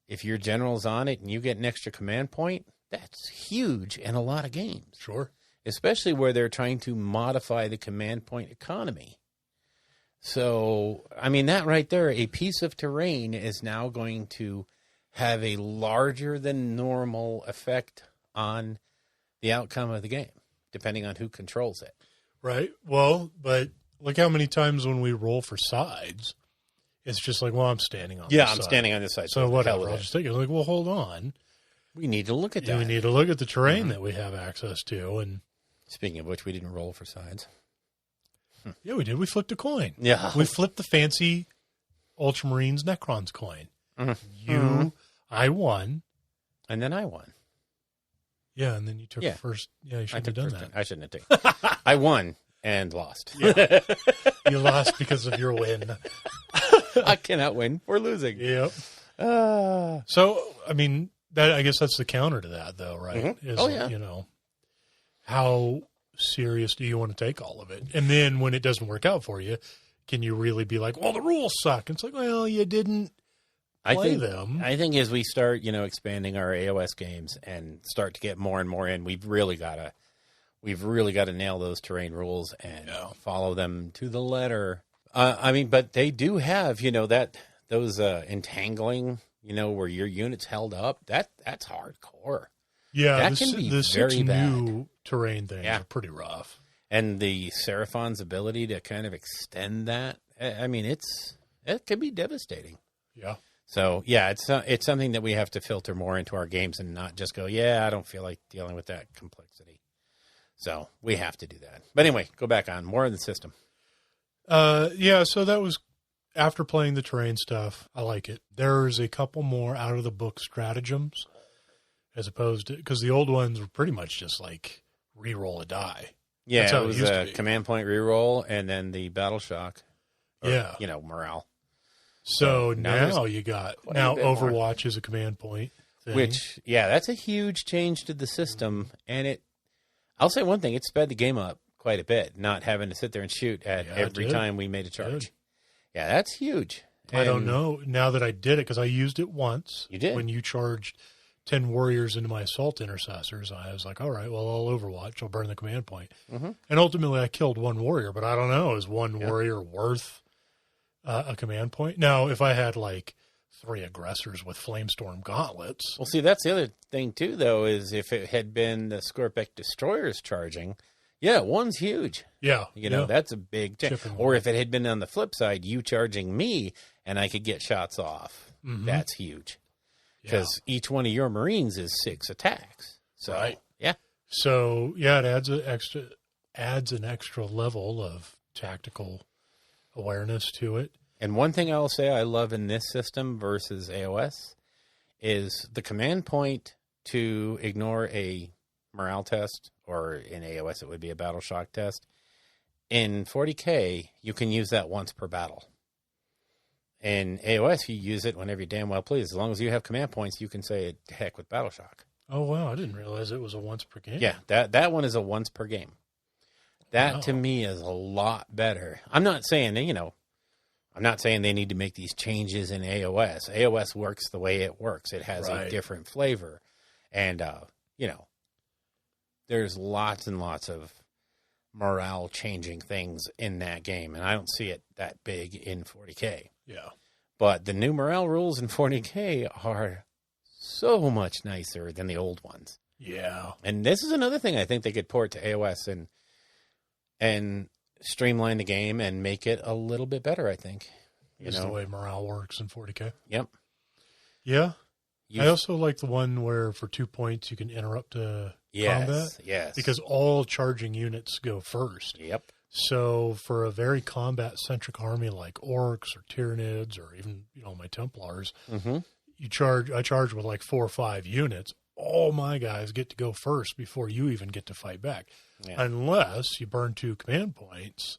if your general's on it and you get an extra command point, that's huge in a lot of games. Sure. Especially where they're trying to modify the command point economy. So, I mean, that right there, a piece of terrain is now going to have a larger than normal effect on the outcome of the game, depending on who controls it. Right. Well, but look how many times when we roll for sides, it's just like, well, I'm standing on this side. I'm standing on this side. So whatever, I'll just take it. Like, well, hold on. We need to look at that. We need to look at the terrain that we have access to. And speaking of which, we didn't roll for sides. Yeah, we did. We flipped a coin. Yeah. We flipped the fancy Ultramarines Necrons coin. I won. And then I won. Yeah, and then you took first. Yeah, you shouldn't have done that. I shouldn't have taken I won and lost. Yeah. You lost because of your win. I cannot win for losing. Yep. So, I mean, I guess that's the counter to that, though, right? Mm-hmm. How serious do you want to take all of it? And then when it doesn't work out for you, can you really be like, well, the rules suck? And it's like, well, you didn't play them. I think as we start, expanding our AoS games and start to get more and more in, we've really got to nail those terrain rules and follow them to the letter. But they do have, those entangling, where your unit's held up. That's hardcore. Yeah, that can be the very 6 bad. new terrain things are pretty rough. And the Seraphon's ability to kind of extend that, I mean, it can be devastating. Yeah. So, yeah, it's something that we have to filter more into our games and not just go, I don't feel like dealing with that complexity. So we have to do that. But anyway, go back on. More of the system. So that was after playing the terrain stuff. I like it. There's a couple more out-of-the-book stratagems as opposed to, because the old ones were pretty much just like re-roll a die. Yeah, That's how it it was used to a be. command point reroll and then the battle shock. Or, Yeah. Morale. So now now you got quite a now bit more. Overwatch is a command point thing. Which, yeah, that's a huge change to the system. And I'll say one thing, it sped the game up quite a bit, not having to sit there and shoot at Yeah, it every did. time we made a charge. Did. Yeah, that's huge. I don't And know now that I did it because I used it once. You did? When you charged 10 warriors into my assault intercessors. I was like, all right, well, I'll Overwatch. I'll burn the command point. Mhm. And ultimately, I killed one warrior, but I don't know. Is one warrior worth a command point? Now, if I had like 3 aggressors with Flamestorm gauntlets. Well, see, that's the other thing, too, though, is if it had been the Scorpic destroyers charging, yeah, one's huge. Yeah. That's a big change. Chipping Or away. if it had been on the flip side, you charging me and I could get shots off. Mhm. That's huge. Because each one of your Marines is 6 attacks. So, Right. yeah. So, yeah, it adds an extra level of tactical awareness to it. And one thing I'll say I love in this system versus AoS is the command point to ignore a morale test, or in AoS it would be a battle shock test. In 40K, you can use that once per battle. In AoS, you use it whenever you damn well please. As long as you have command points, you can say, heck with battle shock. Oh, wow. I didn't realize it was a once per game. Yeah, that one is a once per game. That to Wow. me is a lot better. I'm not saying, I'm not saying they need to make these changes in AoS. AoS works the way it works. It has a Right. different flavor. And, there's lots and lots of morale changing things in that game. And I don't see it that big in 40K. Yeah. But the new morale rules in 40K are so much nicer than the old ones. Yeah. And this is another thing I think they could port to AoS and streamline the game and make it a little bit better, I think. Is the way morale works in 40K. Yep. Yeah. You- I also like the one where for 2 points you can interrupt combat. Yes. Because all charging units go first. Yep. So for a very combat-centric army like Orcs or Tyranids or even, my Templars, Mm-hmm. I charge with like 4 or 5 units. All my guys get to go first before you even get to fight back. Yeah. Unless you burn 2 command points,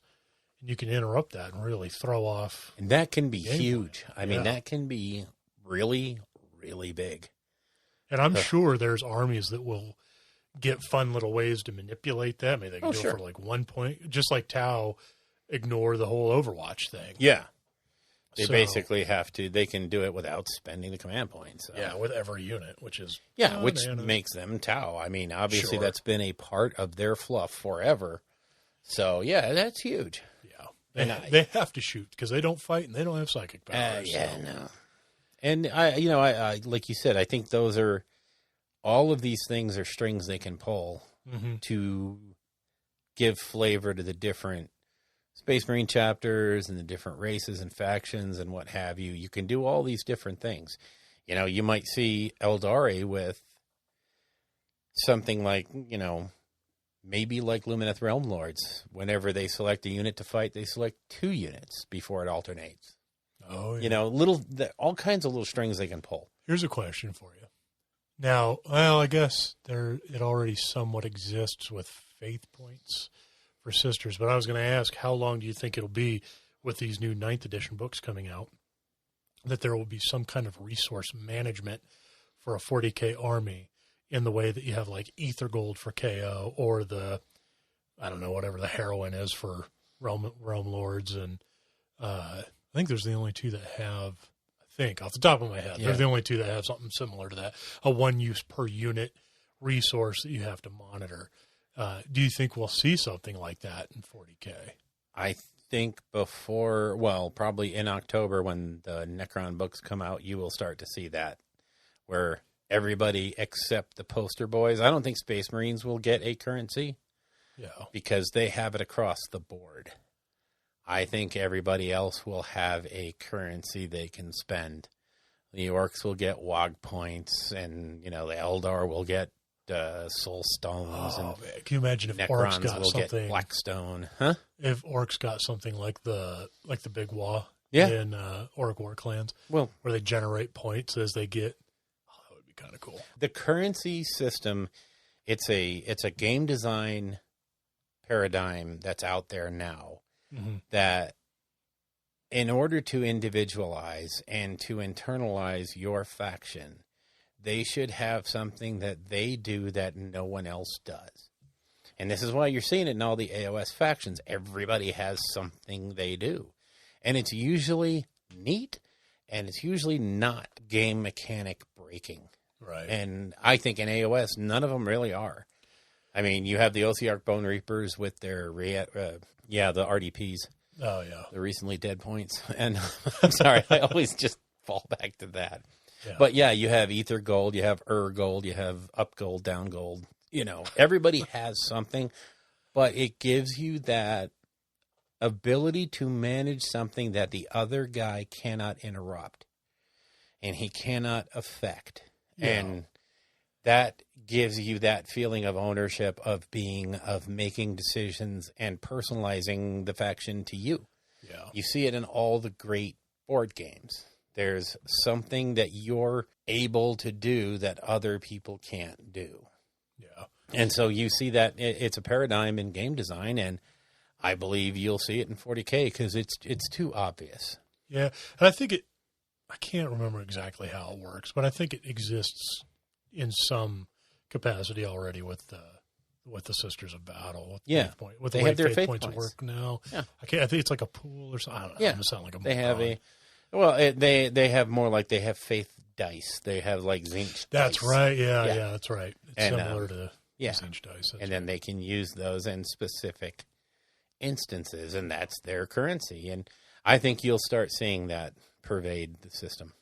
and you can interrupt that and really throw off. And that can be Game huge. I mean, Yeah. that can be really, really big. And I'm sure there's armies that will get fun little ways to manipulate that. Maybe they can do sure. it for like 1 point, just like Tau ignore the whole Overwatch thing. Yeah. They So- basically they can do it without spending the command points. So. Yeah, with every unit, which is Which bananas. makes them Tau. I mean, obviously Sure. that's been a part of their fluff forever. So, yeah, that's huge. Yeah, And they have to shoot because they don't fight and they don't have psychic powers. Yeah, so. no. And I like you said, I think those are all of these things are strings they can pull Mhm. to give flavor to the different Space Marine chapters and the different races and factions and what have you. You can do all these different things. You might see Eldari with something like, maybe like Lumineth Realm Lords. Whenever they select a unit to fight, they select 2 units before it alternates. Oh, yeah. All kinds of little strings they can pull. Here's a question for you. Now, well, I guess it already somewhat exists with faith points for sisters, but I was going to ask, how long do you think it'll be with these new 9th edition books coming out that there will be some kind of resource management for a 40K army in the way that you have like Ether Gold for KO or whatever the heroine is for Realm Lords. And I think there's the only 2 that have, off the top of my head, Yeah. they're the only 2 that have something similar to that, a 1 use per unit resource that you have to monitor. Do you think we'll see something like that in 40K? I think probably in October when the Necron books come out, you will start to see that where everybody except the poster boys. I don't think Space Marines will get a currency Yeah. because they have it across the board. I think everybody else will have a currency they can spend. The Orcs will get WOG points, and the Eldar will get Soul Stones, Oh, man. Can you imagine if and Orcs Necrons got will get something? Blackstone, huh? If Orcs got something like the Big Wa Yeah. in Orc War Clans, Well, where they generate points as they get. Oh, that would be kind of cool. the currency system, it's a game design paradigm that's out there now, Mm-hmm. that in order to individualize and to internalize your faction, they should have something that they do that no one else does. And this is why you're seeing it in all the AoS factions. Everybody has something they do. And it's usually neat, and it's usually not game mechanic breaking. Right. And I think in AoS, none of them really are. I mean, you have the Ossiarch Bone Reapers with their, the RDPs. Oh, yeah. The recently dead points. And I'm sorry, I always just fall back to that. Yeah. But yeah, you have Ether Gold, you have Gold, you have Up Gold, Down Gold. You know, everybody has something, but it gives you that ability to manage something that the other guy cannot interrupt and he cannot affect. Yeah. And that gives you that feeling of ownership, of making decisions and personalizing the faction to you. Yeah. You see it in all the great board games. There's something that you're able to do that other people can't do. Yeah. And so you see that it's a paradigm in game design, and I believe you'll see it in 40K because it's too obvious. Yeah. And I think I can't remember exactly how it works, but I think it exists in some capacity already with the Sisters of Battle. With They the way have their faith faith points points. work now. Yeah. I think it's like a pool or something. I don't know. Yeah. I'm gonna sound like a They have moron. they have more like they have faith dice. They have like Zinch That's dice. right. Yeah, that's right. It's And, similar to yeah. Zinch dice. And then they can use those in specific instances, and that's their currency. And I think you'll start seeing that pervade the system.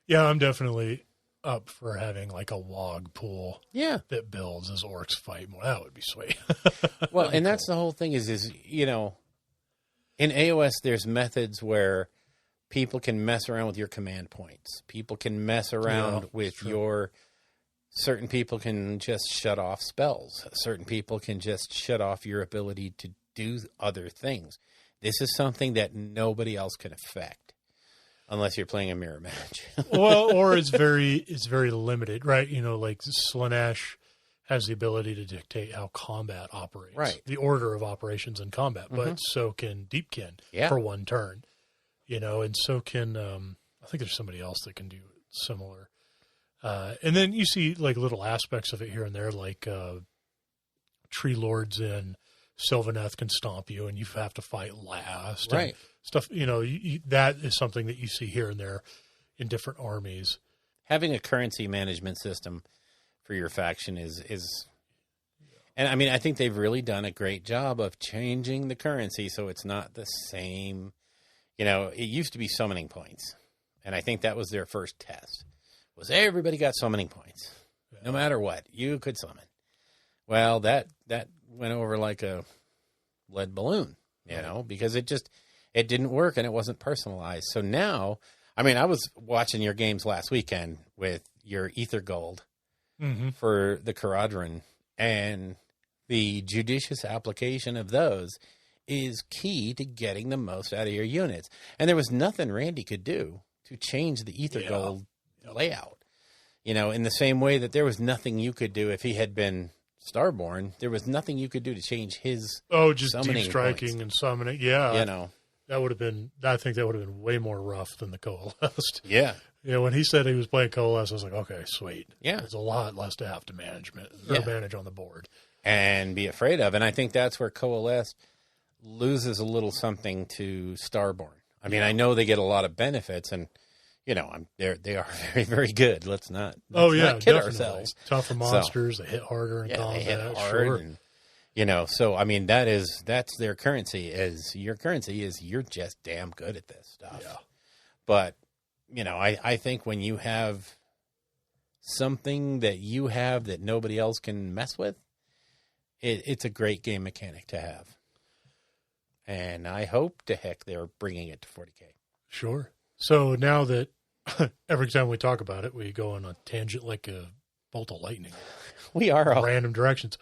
Yeah, I'm definitely up for having like a log pool Yeah. that builds as orcs fight more. That would be sweet. Well, and that's the whole thing is in AoS, there's methods where people can mess around with your command points. People can mess around with certain people can just shut off spells. Certain people can just shut off your ability to do other things. This is something that nobody else can affect unless you're playing a mirror match. Well, or it's very limited, right? Like Slaanesh has the ability to dictate how combat operates, Right. the order of operations in combat, but so can Deepkin for one turn, and so can I think there's somebody else that can do similar. And then you see like little aspects of it here and there, like Tree Lords in Sylvaneth can stomp you, and you have to fight last, Right? And stuff. That is something that you see here and there in different armies. Having a currency management system for your faction is and I mean, I think they've really done a great job of changing the currency so it's not the same. It used to be summoning points, and I think that was their first test. Was everybody got summoning points? Yeah. No matter what, you could summon. Well, that went over like a lead balloon, because it didn't work and it wasn't personalized. So now, I mean, I was watching your games last weekend with your Ether Gold for the Caradron, and the judicious application of those is key to getting the most out of your units. And there was nothing Randy could do to change the Ether Gold layout. In the same way that there was nothing you could do if he had been Starborn, there was nothing you could do to change his just deep striking points. And summoning. Yeah. That would have been, I think that would have been way more rough than the Coalesced. Yeah. When he said he was playing Coalesced, I was like, okay, sweet. Yeah. There's a lot less to have to manage on the board. And be afraid of. And I think that's where Coalesced loses a little something to Starborn. I mean, I know they get a lot of benefits, and they are very, very good. Let's not kid ourselves. Tougher monsters, they hit harder in combat. They hit hard, and, so I mean that's their currency. Your currency is you're just damn good at this stuff. Yeah. But I think when you have something that you have that nobody else can mess with, it's a great game mechanic to have. And I hope to heck they're bringing it to 40K. Sure. So now that every time we talk about it, we go on a tangent like a bolt of lightning. We are all random directions.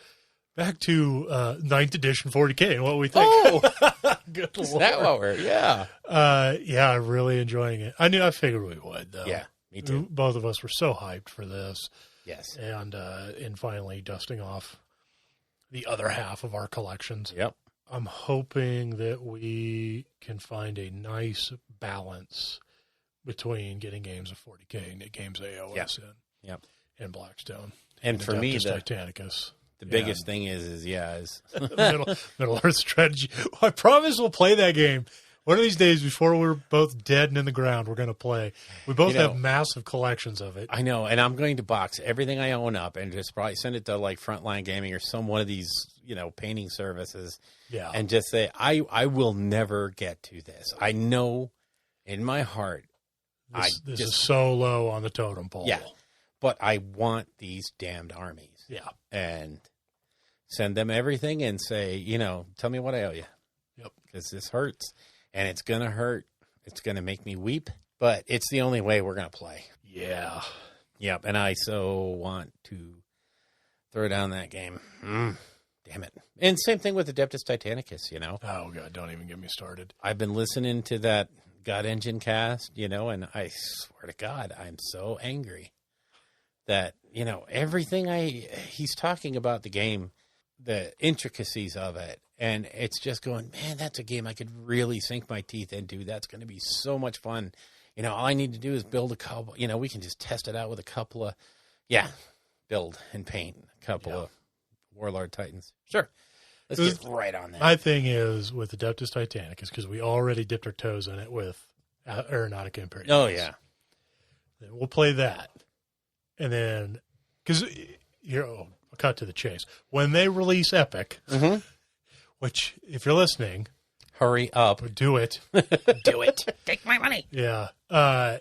Back to 9th edition 40K and what we think. Oh, good is Lord. that what we're? Yeah. I'm really enjoying it. I figured we would, though. Yeah, me too. Both of us were so hyped for this. Yes. And in finally dusting off the other half of our collections. Yep. I'm hoping that we can find a nice balance between getting games of 40K and games of AoS Yep. in Blackstone. And for me, Adeptus the Titanicus. biggest thing is Middle Earth strategy. I promise we'll play that game. One of these days before we're both dead and in the ground, we're going to play. We both have massive collections of it. I know, and I'm going to box everything I own up and just probably send it to like Frontline Gaming or one of these, painting services. Yeah. And just say, I will never get to this. I know in my heart. This is so low on the totem pole. Yeah. But I want these damned armies. Yeah. And send them everything and say, tell me what I owe you. Yep. Because this hurts. And it's going to hurt. It's going to make me weep. But it's the only way we're going to play. Yeah. Yep. And I so want to throw down that game. Damn it. And same thing with Adeptus Titanicus, Oh, God, don't even get me started. I've been listening to that God Engine cast, and I swear to God, I'm so angry that, everything he's talking about the game, the intricacies of it. And it's just going, man, that's a game I could really sink my teeth into. That's going to be so much fun. All I need to do is build a couple, we can just test it out with a couple of, build and paint a couple of Warlord Titans. Sure. Let's get right on that. My thing is with Adeptus Titanicus, because we already dipped our toes in it with Aeronautica Imperialis. Oh, yeah. Then we'll play that. And then, because, I'll cut to the chase. When they release Epic, which, if you're listening, hurry up. Do it. Do it. Take my money. Yeah. I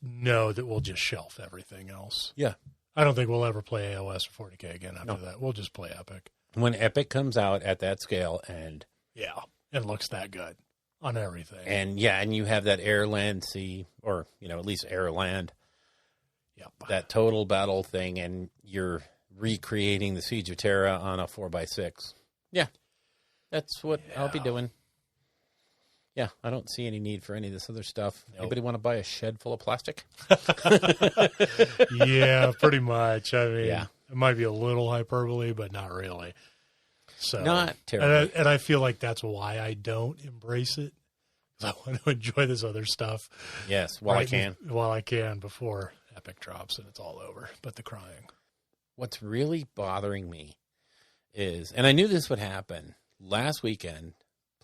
know that we'll just shelf everything else. Yeah. I don't think we'll ever play AoS or 40K again after that. We'll just play Epic. When Epic comes out at that scale and... Yeah. It looks that good on everything. And you have that air, land, sea, or, at least air, land. Yep. That total battle thing, and you're recreating the Siege of Terra on a 4x6. Yeah. That's what I'll be doing. Yeah, I don't see any need for any of this other stuff. Nope. Anybody want to buy a shed full of plastic? Yeah, pretty much. I mean, it might be a little hyperbole, but not really. So not terrible. And I feel like that's why I don't embrace it. I want to enjoy this other stuff. Yes, while I can. While I can before Epic drops and it's all over. But the crying. What's really bothering me is, and I knew this would happen last weekend,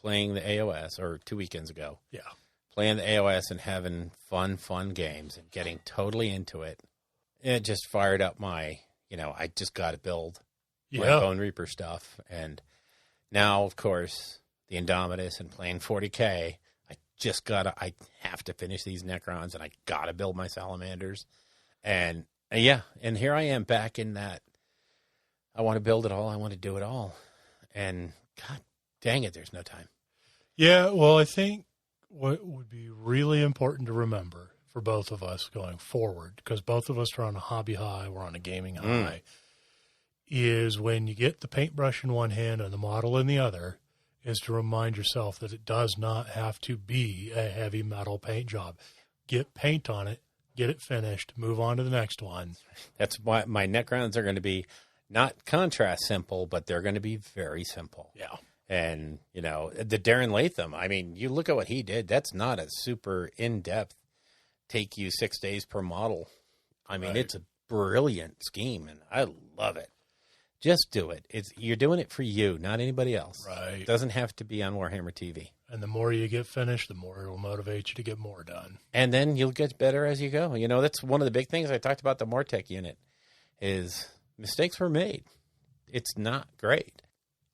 playing the AoS, or 2 weekends ago. Yeah. Playing the AoS and having fun games and getting totally into it. It just fired up my, I just got to build my Bone Reaper stuff. And now, of course, the Indomitus and playing 40K, I have to finish these Necrons and I got to build my Salamanders. And and here I am back in that. I want to build it all. I want to do it all. And God dang it, there's no time. Yeah, well, I think what would be really important to remember for both of us going forward, because both of us are on a hobby high, we're on a gaming high, is when you get the paintbrush in one hand and the model in the other, is to remind yourself that it does not have to be a heavy metal paint job. Get paint on it, get it finished, move on to the next one. That's why my Necrons are going to be not contrast simple, but they're going to be very simple. Yeah. And, the Darren Latham, I mean, you look at what he did. That's not a super in-depth, take you 6 days per model. I mean, It's a brilliant scheme, and I love it. Just do it. You're doing it for you, not anybody else. Right. It doesn't have to be on Warhammer TV. And the more you get finished, the more it will motivate you to get more done. And then you'll get better as you go. That's one of the big things I talked about the Mortec unit is mistakes were made. It's not great.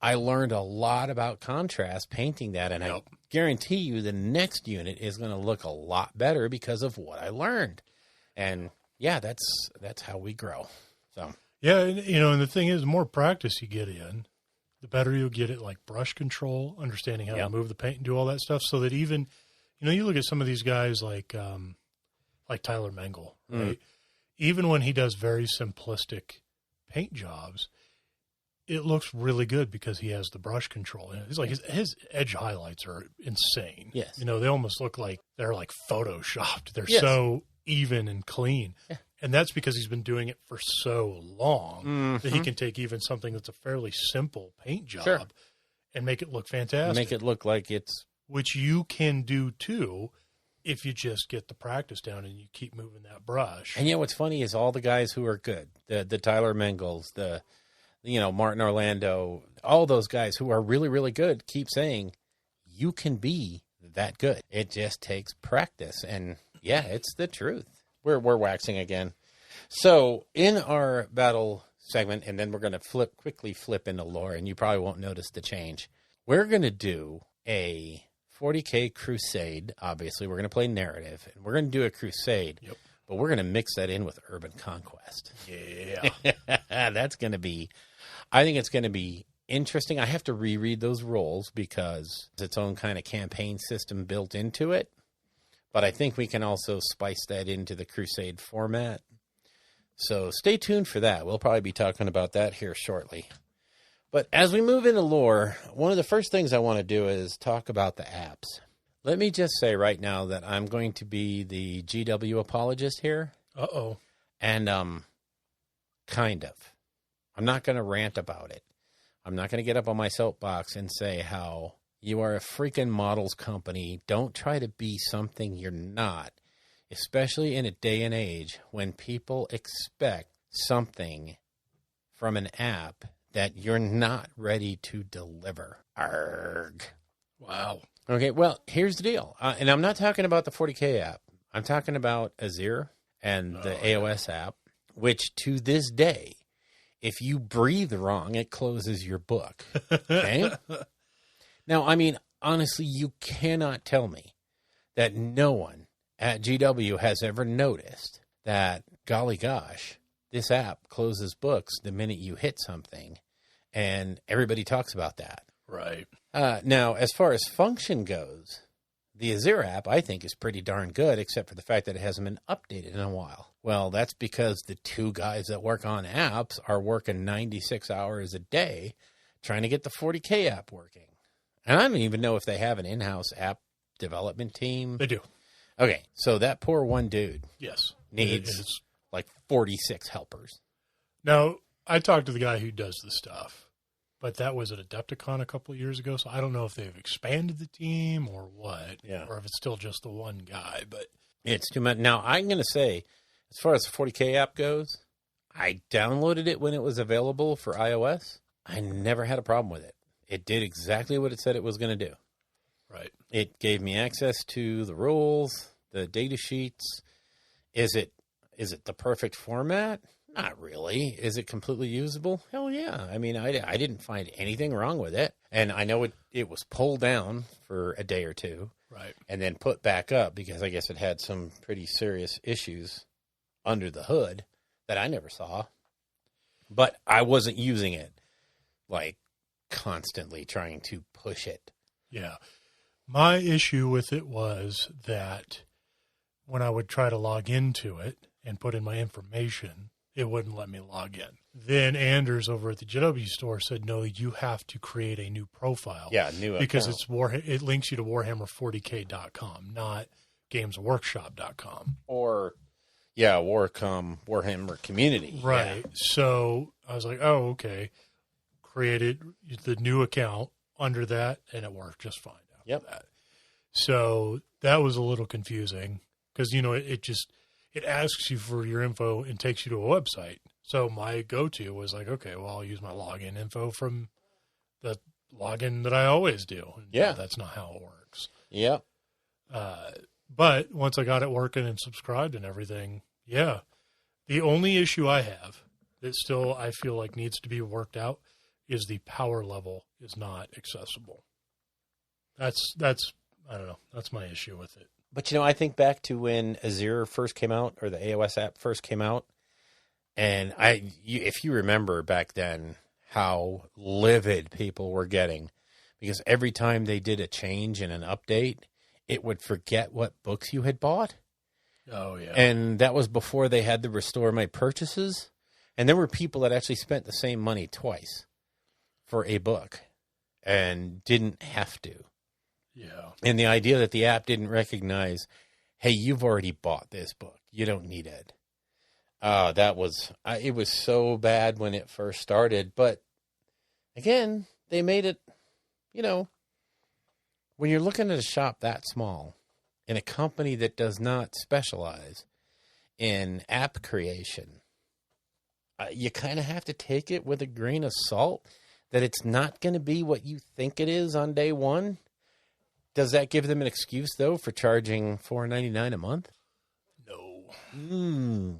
I learned a lot about contrast painting that, and I guarantee you the next unit is going to look a lot better because of what I learned. And that's how we grow. So and the thing is, the more practice you get in, the better you'll get at like brush control, understanding how to move the paint and do all that stuff. So that even, you look at some of these guys like Tyler Mengel, right? Even when he does very simplistic paint jobs, it looks really good because he has the brush control. It's like his edge highlights are insane. Yes. They almost look like they're like photoshopped. They're so even and clean. Yeah. And that's because he's been doing it for so long that he can take even something that's a fairly simple paint job and make it look fantastic. Make it look like it's... Which you can do, too, if you just get the practice down and you keep moving that brush. And what's funny is all the guys who are good, the Tyler Mengels, the Martin Orlando, all those guys who are really, really good keep saying, you can be that good. It just takes practice. And, it's the truth. We're waxing again. So in our battle segment, and then we're going to quickly flip into lore, and you probably won't notice the change. We're going to do a 40K crusade. Obviously, we're going to play narrative, and we're going to do a crusade. Yep. But we're going to mix that in with urban conquest. Yeah. That's going to be, I think it's going to be interesting. I have to reread those roles because it's its own kind of campaign system built into it. But I think we can also spice that into the crusade format. So stay tuned for that. We'll probably be talking about that here shortly. But as we move into lore, one of the first things I want to do is talk about the apps. Let me just say right now that I'm going to be the GW apologist here. Uh-oh. And kind of. I'm not going to rant about it. I'm not going to get up on my soapbox and say how you are a freaking models company. Don't try to be something you're not, especially in a day and age when people expect something from an app that you're not ready to deliver. Arrgh. Wow. Okay, well, here's the deal. And I'm not talking about the 40K app. I'm talking about Azir and the AoS app, which to this day, if you breathe wrong, it closes your book. Okay? Now, I mean, honestly, you cannot tell me that no one at GW has ever noticed that, golly gosh, this app closes books the minute you hit something, and everybody talks about that. Right. Now, as far as function goes, the Azir app, I think, is pretty darn good, except for the fact that it hasn't been updated in a while. Well, that's because the two guys that work on apps are working 96 hours a day trying to get the 40K app working. And I don't even know if they have an in-house app development team. They do. Okay, so that poor one dude Yes. needs like 46 helpers. Now, I talked to the guy who does the stuff, but that was at Adepticon a couple of years ago, so I don't know if they've expanded the team or what, or if it's still just the one guy. But it's too much. Now, I'm going to say, as far as the 40K app goes, I downloaded it when it was available for iOS. I never had a problem with it. It did exactly what it said it was going to do. Right. It gave me access to the rules, the data sheets. Is it the perfect format? Not really. Is it completely usable? Hell yeah. I mean, I didn't find anything wrong with it. And I know it was pulled down for a day or two. Right. And then put back up because I guess it had some pretty serious issues under the hood that I never saw. But I wasn't using it like constantly trying to push it. Yeah. My issue with it was that when I would try to log into it and put in my information, it wouldn't let me log in. Then Anders over at the GW store said, no, you have to create a new profile. Yeah, new because account. it links you to Warhammer40k.com, not gamesworkshop.com. Or, yeah, Warhammer Community. Right. Yeah. So I was like, oh, okay. Created the new account under that, and it worked just fine after that. So that was a little confusing because, it asks you for your info and takes you to a website. So my go-to was like, okay, well, I'll use my login info from the login that I always do. And yeah. That's not how it works. Yeah. But once I got it working and subscribed and everything, yeah. The only issue I have that still I feel like needs to be worked out is the power level is not accessible. That's I don't know. That's my issue with it. But, I think back to when Azir first came out or the AoS app first came out. And if you remember back then how livid people were getting because every time they did a change in an update, it would forget what books you had bought. Oh, yeah. And that was before they had to restore my purchases. And there were people that actually spent the same money twice for a book and didn't have to. Yeah. And the idea that the app didn't recognize, hey, you've already bought this book. You don't need it. That was, it was so bad when it first started. But again, they made it, you know, when you're looking at a shop that small in a company that does not specialize in app creation, you kind of have to take it with a grain of salt that it's not going to be what you think it is on day one. Does that give them an excuse, though, for charging $4.99 a month? No.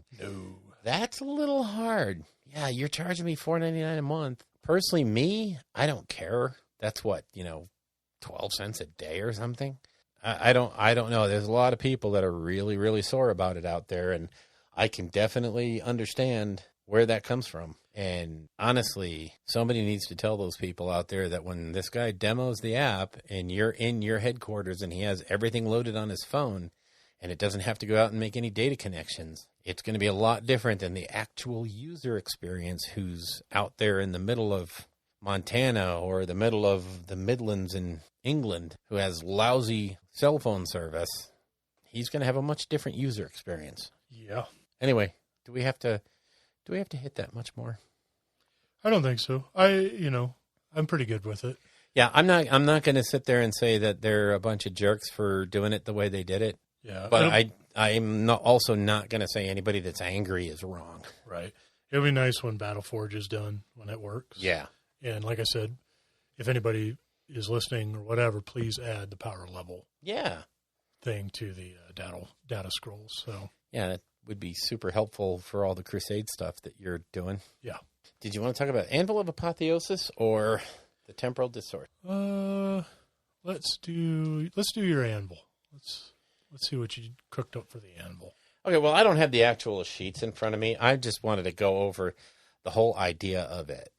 That's a little hard. Yeah, you're charging me $4.99 a month. Personally, me, I don't care. That's what, 12 cents a day or something. I don't know. There's a lot of people that are really, really sore about it out there, and I can definitely understand where that comes from. And honestly, somebody needs to tell those people out there that when this guy demos the app and you're in your headquarters and he has everything loaded on his phone and it doesn't have to go out and make any data connections, it's going to be a lot different than the actual user experience who's out there in the middle of Montana or the middle of the Midlands in England who has lousy cell phone service. He's going to have a much different user experience. Yeah. Anyway, do we have to hit that much more? I don't think so. I'm pretty good with it. Yeah, I'm not going to sit there and say that they're a bunch of jerks for doing it the way they did it. Yeah. But I'm also not going to say anybody that's angry is wrong. Right. It'll be nice when Battleforge is done, when it works. Yeah. And like I said, if anybody is listening or whatever, please add the power level thing to the data scrolls. So yeah, that would be super helpful for all the Crusade stuff that you're doing. Yeah. Did you want to talk about Anvil of Apotheosis or the Temporal Distortion? Let's do your Anvil. Let's see what you cooked up for the Anvil. Okay, well, I don't have the actual sheets in front of me. I just wanted to go over the whole idea of it.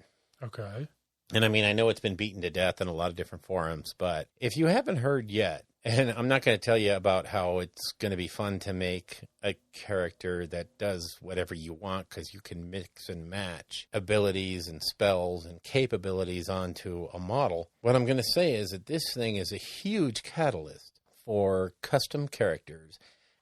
Okay. And I mean, I know it's been beaten to death in a lot of different forums, but if you haven't heard yet, and I'm not going to tell you about how it's going to be fun to make a character that does whatever you want because you can mix and match abilities and spells and capabilities onto a model. What I'm going to say is that this thing is a huge catalyst for custom characters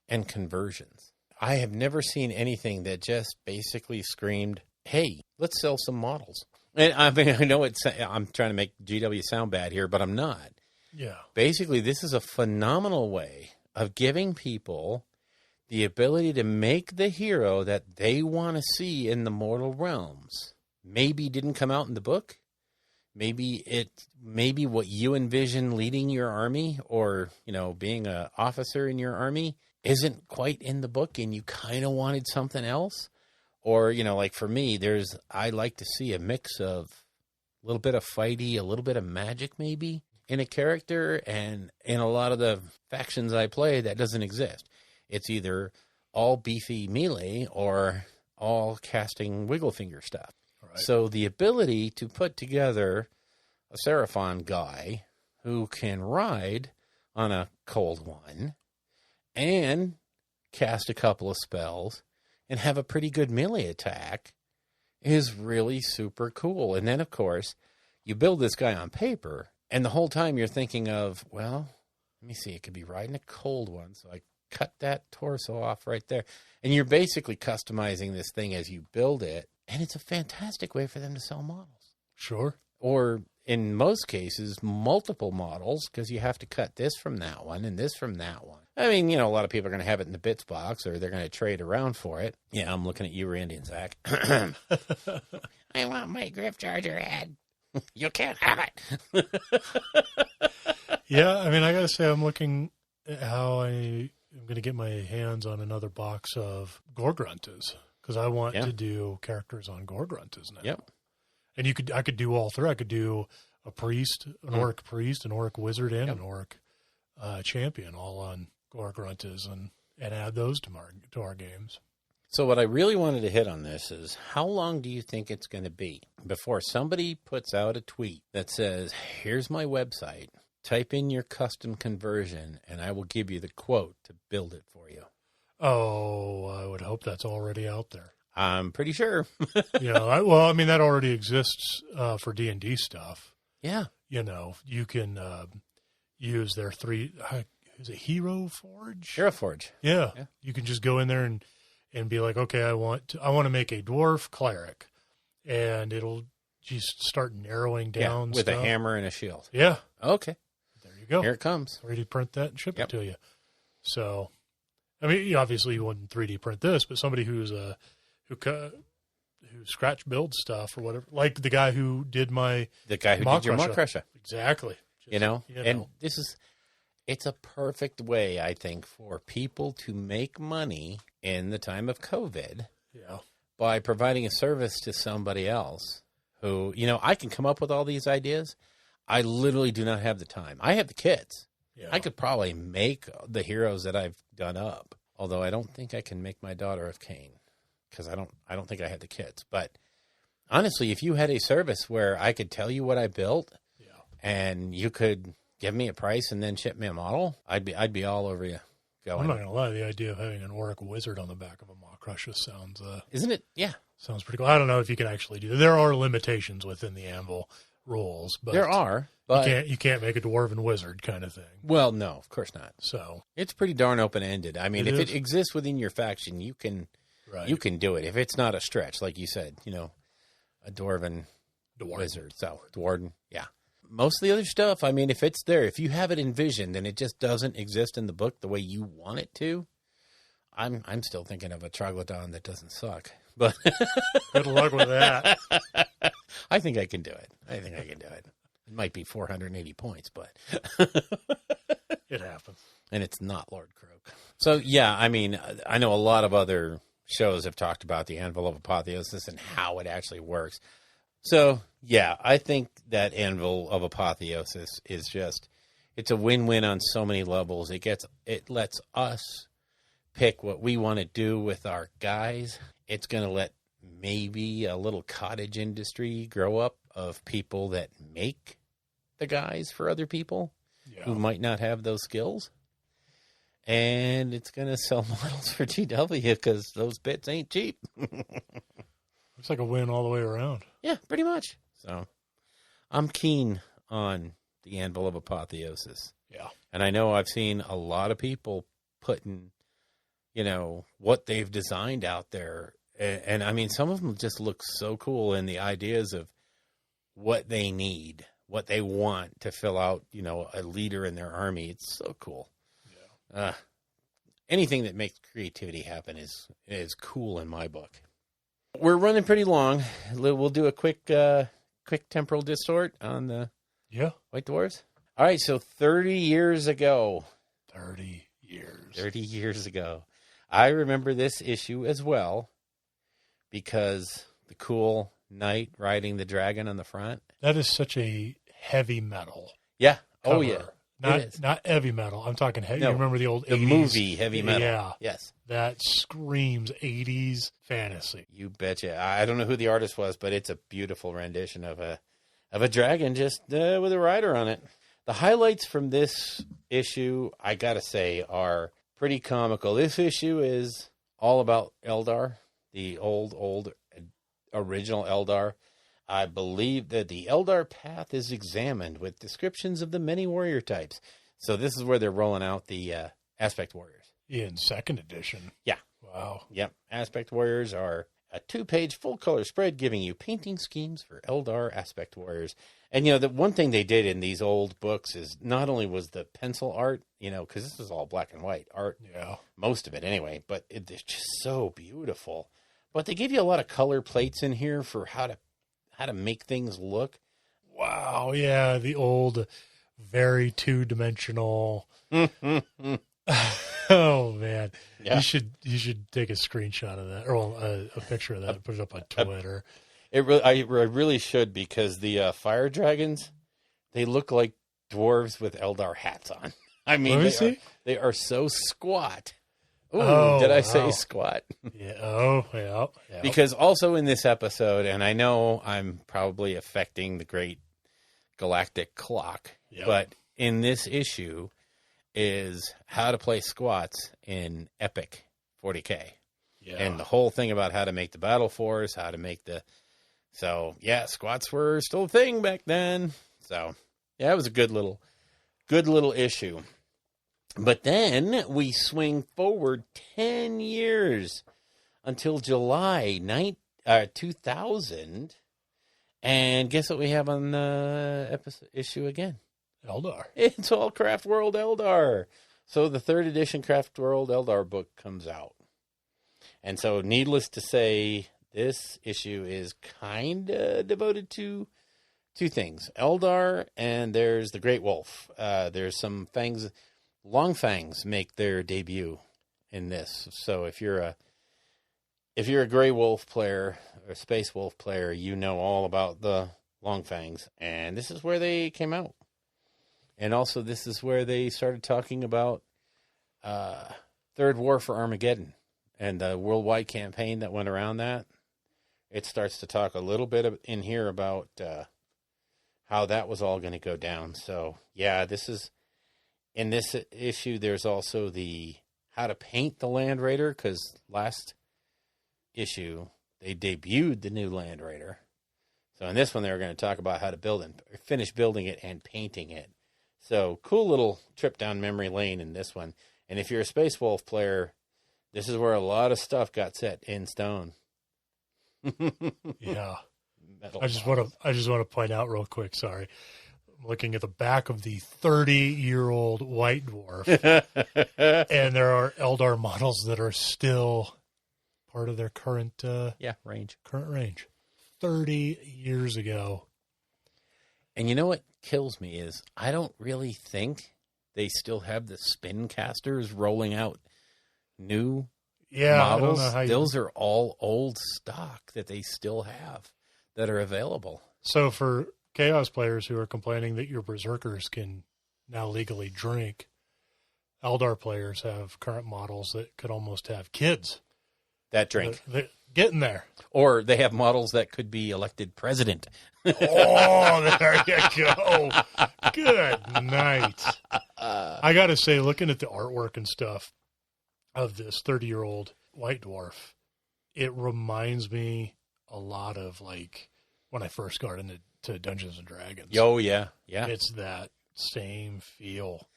and conversions. I have never seen anything that just basically screamed, hey, let's sell some models. And I mean, I know I'm trying to make GW sound bad here, but I'm not. Yeah. Basically, this is a phenomenal way of giving people the ability to make the hero that they want to see in the mortal realms. Maybe didn't come out in the book. Maybe what you envision leading your army or, being an officer in your army isn't quite in the book and you kind of wanted something else. Or, like for me, I like to see a mix of a little bit of fighty, a little bit of magic maybe in a character. And in a lot of the factions I play, that doesn't exist. It's either all beefy melee or all casting wiggle finger stuff. Right. So the ability to put together a Seraphon guy who can ride on a cold one and cast a couple of spells and have a pretty good melee attack is really super cool. And then, of course, you build this guy on paper, and the whole time you're thinking of, well, let me see, it could be riding a cold one, so I cut that torso off right there. And you're basically customizing this thing as you build it, and it's a fantastic way for them to sell models. Sure. Or in most cases, multiple models, because you have to cut this from that one and this from that one. I mean, a lot of people are going to have it in the bits box or they're going to trade around for it. Yeah, I'm looking at you, Randy and Zach. I want my grip charger head. You can't have it. Yeah, I mean, I got to say, I'm looking at how I'm going to get my hands on another box of Gorgruntas because I want to do characters on Gorgruntas now. Yep. And I could do all three. I could do a priest, an orc priest, an orc wizard, and an orc champion, all on Gorgruntas, and add those to our games. So what I really wanted to hit on this is, how long do you think it's going to be before somebody puts out a tweet that says, here's my website, type in your custom conversion, and I will give you the quote to build it for you? Oh, I would hope that's already out there. I'm pretty sure. That already exists for D&D stuff. Yeah. You can use their is it Hero Forge? Hero Forge. Yeah. You can just go in there and and be like, okay, I want to make a dwarf cleric, and it'll just start narrowing down with stuff. a hammer and a shield. Yeah. Okay. There you go. Here it comes. Ready to print that and ship it to you. So, I mean, obviously you wouldn't 3D print this, but somebody who scratch builds stuff or whatever, like the guy who did your Maw Crusher. Exactly. And it's a perfect way, I think, for people to make money in the time of COVID by providing a service to somebody else who, I can come up with all these ideas. I literally do not have the time. I have the kids. Yeah. I could probably make the heroes that I've done up, although I don't think I can make my Daughter of Cain because I don't think I have the kids. But honestly, if you had a service where I could tell you what I built and you could give me a price and then ship me a model, I'd be all over you. I'm not gonna lie, the idea of having an orc wizard on the back of a Maw Crusher sounds isn't it? Yeah, sounds pretty cool. I don't know if you can actually do that. There are limitations within the Anvil rules, but there are. But you can't make a dwarven wizard kind of thing. Well, no, of course not. So it's pretty darn open ended. I mean, if it exists within your faction, you can do it. If it's not a stretch, like you said, a dwarven wizard, so dwarven, yeah. Most of the other stuff, I mean, if it's there, if you have it envisioned and it just doesn't exist in the book the way you want it to, I'm still thinking of a troglodyte that doesn't suck. But good luck with that. I think I can do it. It might be 480 points, but it happens. And it's not Lord Croak. So, yeah, I mean, I know a lot of other shows have talked about the Anvil of Apotheosis and how it actually works. So, yeah, I think that Anvil of Apotheosis is it's a win-win on so many levels. It lets us pick what we want to do with our guys. It's going to let maybe a little cottage industry grow up of people that make the guys for other people who might not have those skills. And it's going to sell models for GW because those bits ain't cheap. It's like a win all the way around. Yeah, pretty much. So I'm keen on the Anvil of Apotheosis. Yeah. And I know I've seen a lot of people putting, what they've designed out there. And I mean, some of them just look so cool in the ideas of what they need, what they want to fill out, a leader in their army. It's so cool. Yeah. Anything that makes creativity happen is cool in my book. We're running pretty long. We'll do a quick temporal distort on the White Dwarves. All right, so 30 years ago. 30 years. 30 years ago. I remember this issue as well because the cool knight riding the dragon on the front. That is such a heavy metal. Yeah. Cover. Oh, yeah. Not heavy metal. I'm talking heavy. No, you remember the old 80s? Movie heavy metal. Yeah. Yes. That screams 80s fantasy. You betcha. I don't know who the artist was, but it's a beautiful rendition of a dragon just with a rider on it. The highlights from this issue, I got to say, are pretty comical. This issue is all about Eldar, the old original Eldar. I believe that the Eldar path is examined with descriptions of the many warrior types. So this is where they're rolling out the Aspect Warriors. In second edition. Yeah. Wow. Yep. Aspect Warriors are a 2-page full-color spread giving you painting schemes for Eldar Aspect Warriors. And, the one thing they did in these old books is not only was the pencil art, because this is all black and white art. Yeah. Most of it anyway, but it's just so beautiful. But they give you a lot of color plates in here for how to make things look. Wow, yeah, the old, very two-dimensional. Oh man, yeah. You should take a screenshot of that, or a picture of that, and put it up on Twitter. I really should, because the fire dragons, they look like dwarves with Eldar hats on. I mean, they are so squat. Ooh, did I say squat? Yeah. Oh, yeah. Because also in this episode, and I know I'm probably affecting the great galactic clock, but in this issue is how to play squats in Epic 40K. Yeah. And the whole thing about how to make the battle force, how to make squats were still a thing back then. So, yeah, it was a good little issue. But then we swing forward 10 years until July 2000. And guess what we have on the issue again? Eldar. It's all Craft World Eldar. So the 3rd edition Craft World Eldar book comes out. And so needless to say, this issue is kind of devoted to two things. Eldar, and there's the Great Wolf. There's some fangs, long fangs make their debut in this. So if you're a Grey Wolf player or Space Wolf player, you know all about the long fangs. And this is where they came out. And also this is where they started talking about Third War for Armageddon and the worldwide campaign that went around that. It starts to talk a little bit in here about how that was all going to go down. So, yeah, this is, in this issue, there's also the how to paint the Land Raider, because last issue, they debuted the new Land Raider. So in this one, they were going to talk about how to build and finish building it and painting it. So, cool little trip down memory lane in this one. And if you're a Space Wolf player, this is where a lot of stuff got set in stone. Yeah. Metal I just want to point out real quick, sorry. I'm looking at the back of the 30-year-old White Dwarf, and there are Eldar models that are still part of their current range. Current range. 30 years ago. And you know what kills me is I don't really think they still have the spin casters rolling out new models. I don't know Those are all old stock that they still have that are available. So for Chaos players who are complaining that your Berserkers can now legally drink, Eldar players have current models that could almost have kids That drink. They're getting there. Or they have models that could be elected president. Oh, there you go. Good night. I got to say, looking at the artwork and stuff of this 30-year-old White Dwarf, it reminds me a lot of like when I first got into Dungeons and Dragons. Oh, yeah. Yeah. It's that same feel.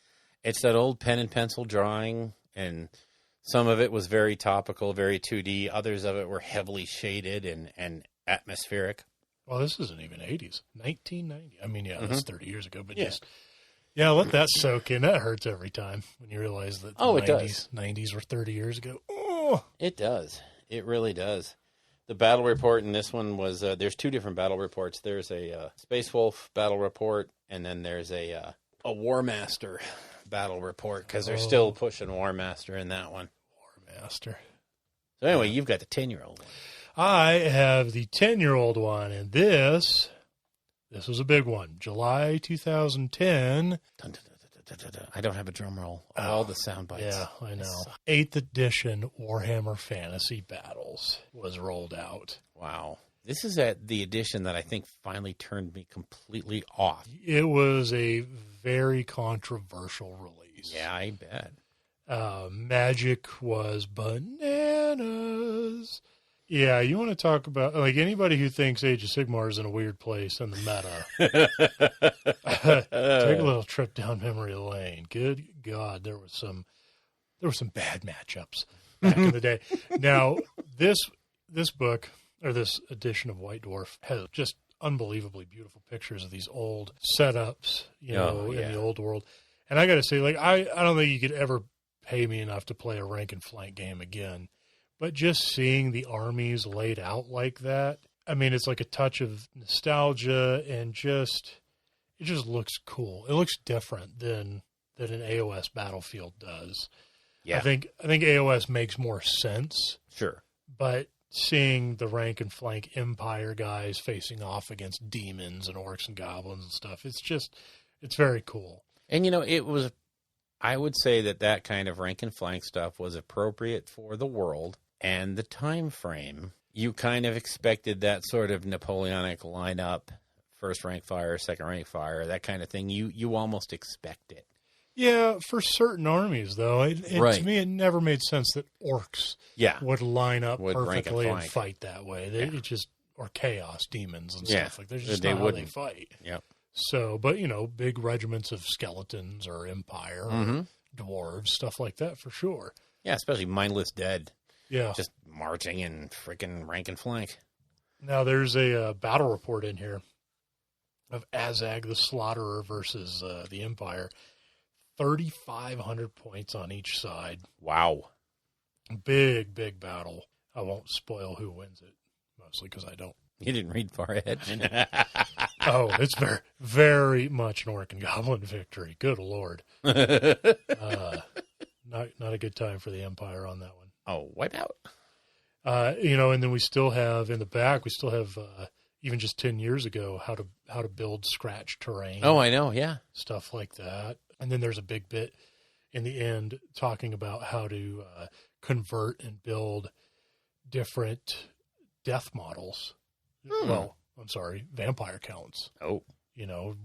It's that old pen and pencil drawing, and some of it was very topical, very 2D. Others of it were heavily shaded and atmospheric. Well, this isn't even 80s. 1990. I mean, yeah, that's 30 years ago, but Yeah. let that soak in. That hurts every time when you realize that the it does. 90s were 30 years ago. Oh, It does. It really does. The battle report in this one was, there's two different battle reports. There's a Space Wolf battle report, and then there's a War Master battle report, because they're still pushing War Master in that one. War Master. So anyway, you've got the 10-year-old one. I have the 10-year-old one, and this was a big one. July 2010. Dun, dun, dun, dun, dun, dun. I don't have a drum roll. All the sound bites. Yeah, I know. 8th edition Warhammer Fantasy Battles was rolled out. Wow. This is at the edition that I think finally turned me completely off. It was a very controversial release. Yeah, I bet. Magic was bananas. Yeah, you want to talk about, like, anybody who thinks Age of Sigmar is in a weird place in the meta. Take a little trip down memory lane. Good God, there were some bad matchups back in the day. Now, this book, or this edition of White Dwarf, has just unbelievably beautiful pictures of these old setups, in the old world. And I got to say, like, I don't think you could ever pay me enough to play a rank and flank game again. But just seeing the armies laid out like that, I mean, it's like a touch of nostalgia, and it just looks cool. It looks different than an AoS Battlefield does. Yeah. I think AoS makes more sense. Sure. But seeing the rank and flank Empire guys facing off against demons and orcs and goblins and stuff, it's very cool. And, I would say that kind of rank and flank stuff was appropriate for the world and the time frame. You kind of expected that sort of Napoleonic lineup, first rank fire, second rank fire, that kind of thing. You almost expect it. Yeah, for certain armies, though. Right. To me, it never made sense that orcs would line up rank and perfectly and flank. fight that way. It just, or chaos, demons and Yeah. stuff. Like, there's just They not how wouldn't. they fight. Yep. So, but, big regiments of skeletons or Empire or dwarves, stuff like that for sure. Yeah, especially Mindless Dead. Yeah. Just marching and freaking rank and flank. Now, there's a battle report in here of Azag the Slaughterer versus the Empire. 3,500 points on each side. Wow. Big, big battle. I won't spoil who wins it, mostly because I don't. You didn't read far ahead. Oh, it's very, very much an Orc and Goblin victory. Good Lord. Not a good time for the Empire on that one. Oh, wipe out. And then we still have in the back, even just 10 years ago, how to build scratch terrain. Oh, I know. Yeah. Stuff like that. And then there's a big bit in the end talking about how to convert and build different death models. Well, I'm sorry, vampire counts. Oh.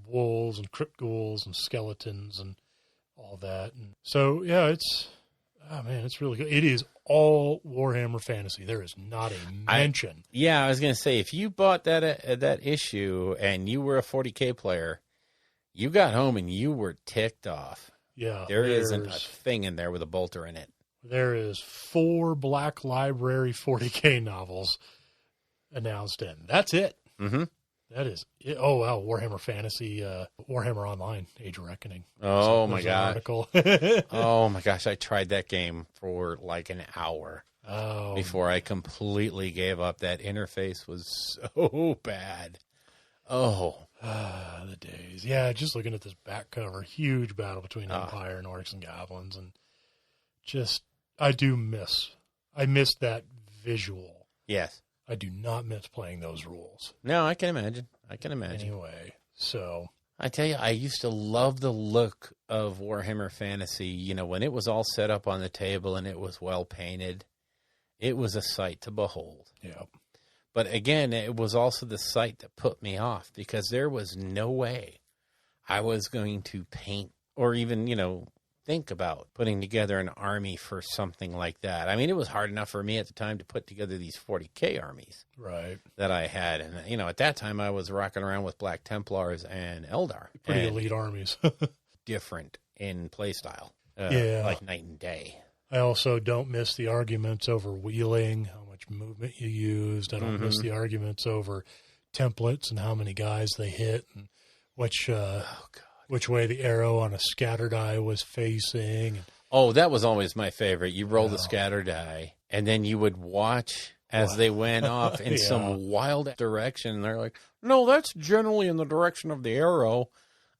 Wolves and crypt ghouls and skeletons and all that. And so, yeah, it's really good. It is all Warhammer Fantasy. There is not a mention. I was going to say, if you bought that issue and you were a 40K player, you got home and you were ticked off. Yeah. There isn't a thing in there with a bolter in it. There is 4 Black Library 40K novels announced in. That's it. Mm-hmm. That is it. Oh, wow. Warhammer Fantasy, Warhammer Online, Age of Reckoning. Oh, my God. Article. Oh, my gosh. I tried that game for like an hour before I completely gave up. That interface was so bad. Oh. The days. Yeah, just looking at this back cover, huge battle between Empire and Orcs and Goblins. And just, I miss that visual. Yes. I do not miss playing those rules. No, I can imagine. Anyway, so. I tell you, I used to love the look of Warhammer Fantasy, when it was all set up on the table and it was well painted. It was a sight to behold. Yeah. But again, it was also the sight that put me off because there was no way I was going to paint or even, think about putting together an army for something like that. I mean, it was hard enough for me at the time to put together these 40K armies that I had. And, at that time I was rocking around with Black Templars and Eldar. Pretty elite armies. Different in play style. Like night and day. I also don't miss the arguments over wheeling, how much movement you used. I don't miss the arguments over templates and how many guys they hit and which way the arrow on a scatter die was facing. Oh, that was always my favorite. You roll the scatter die, and then you would watch as they went off in some wild direction. And they're like, no, that's generally in the direction of the arrow.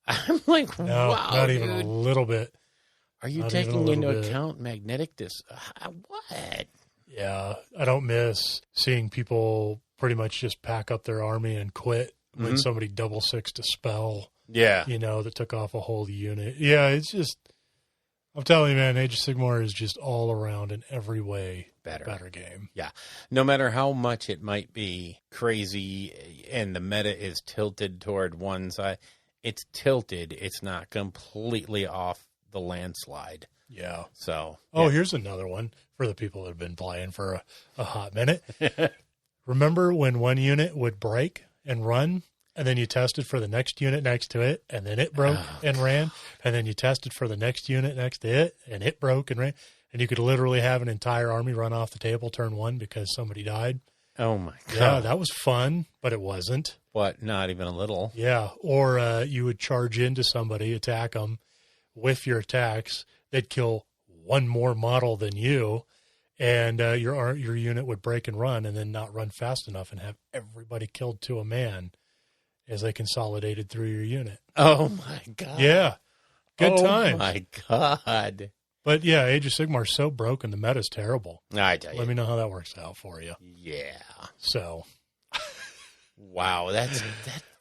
I'm like, no, wow, not dude. even a little bit. Are you taking into account magnetic what? Yeah, I don't miss seeing people pretty much just pack up their army and quit when somebody double sixed a spell. Yeah. That took off a whole unit. Yeah, it's just, I'm telling you, man, Age of Sigmar is just all around in every way better game. Yeah. No matter how much it might be crazy and the meta is tilted toward one side, it's tilted. It's not completely off the landslide. Yeah. So. Here's another one for the people that have been playing for a hot minute. Remember when one unit would break and run, and then you tested for the next unit next to it, and then it broke and ran, and then you tested for the next unit next to it, and it broke and ran, and you could literally have an entire army run off the table turn one because somebody died. Oh, my God. Yeah, that was fun, but it wasn't. What? Not even a little. Yeah, or you would charge into somebody, attack them, whiff your attacks, they'd kill one more model than you, and your unit would break and run and then not run fast enough and have everybody killed to a man as they consolidated through your unit. Oh, my God. Yeah. Good times. Oh, my God. But, yeah, Age of Sigmar is so broken. The meta's terrible. I tell you. Let me know how that works out for you. Yeah. So. Wow, that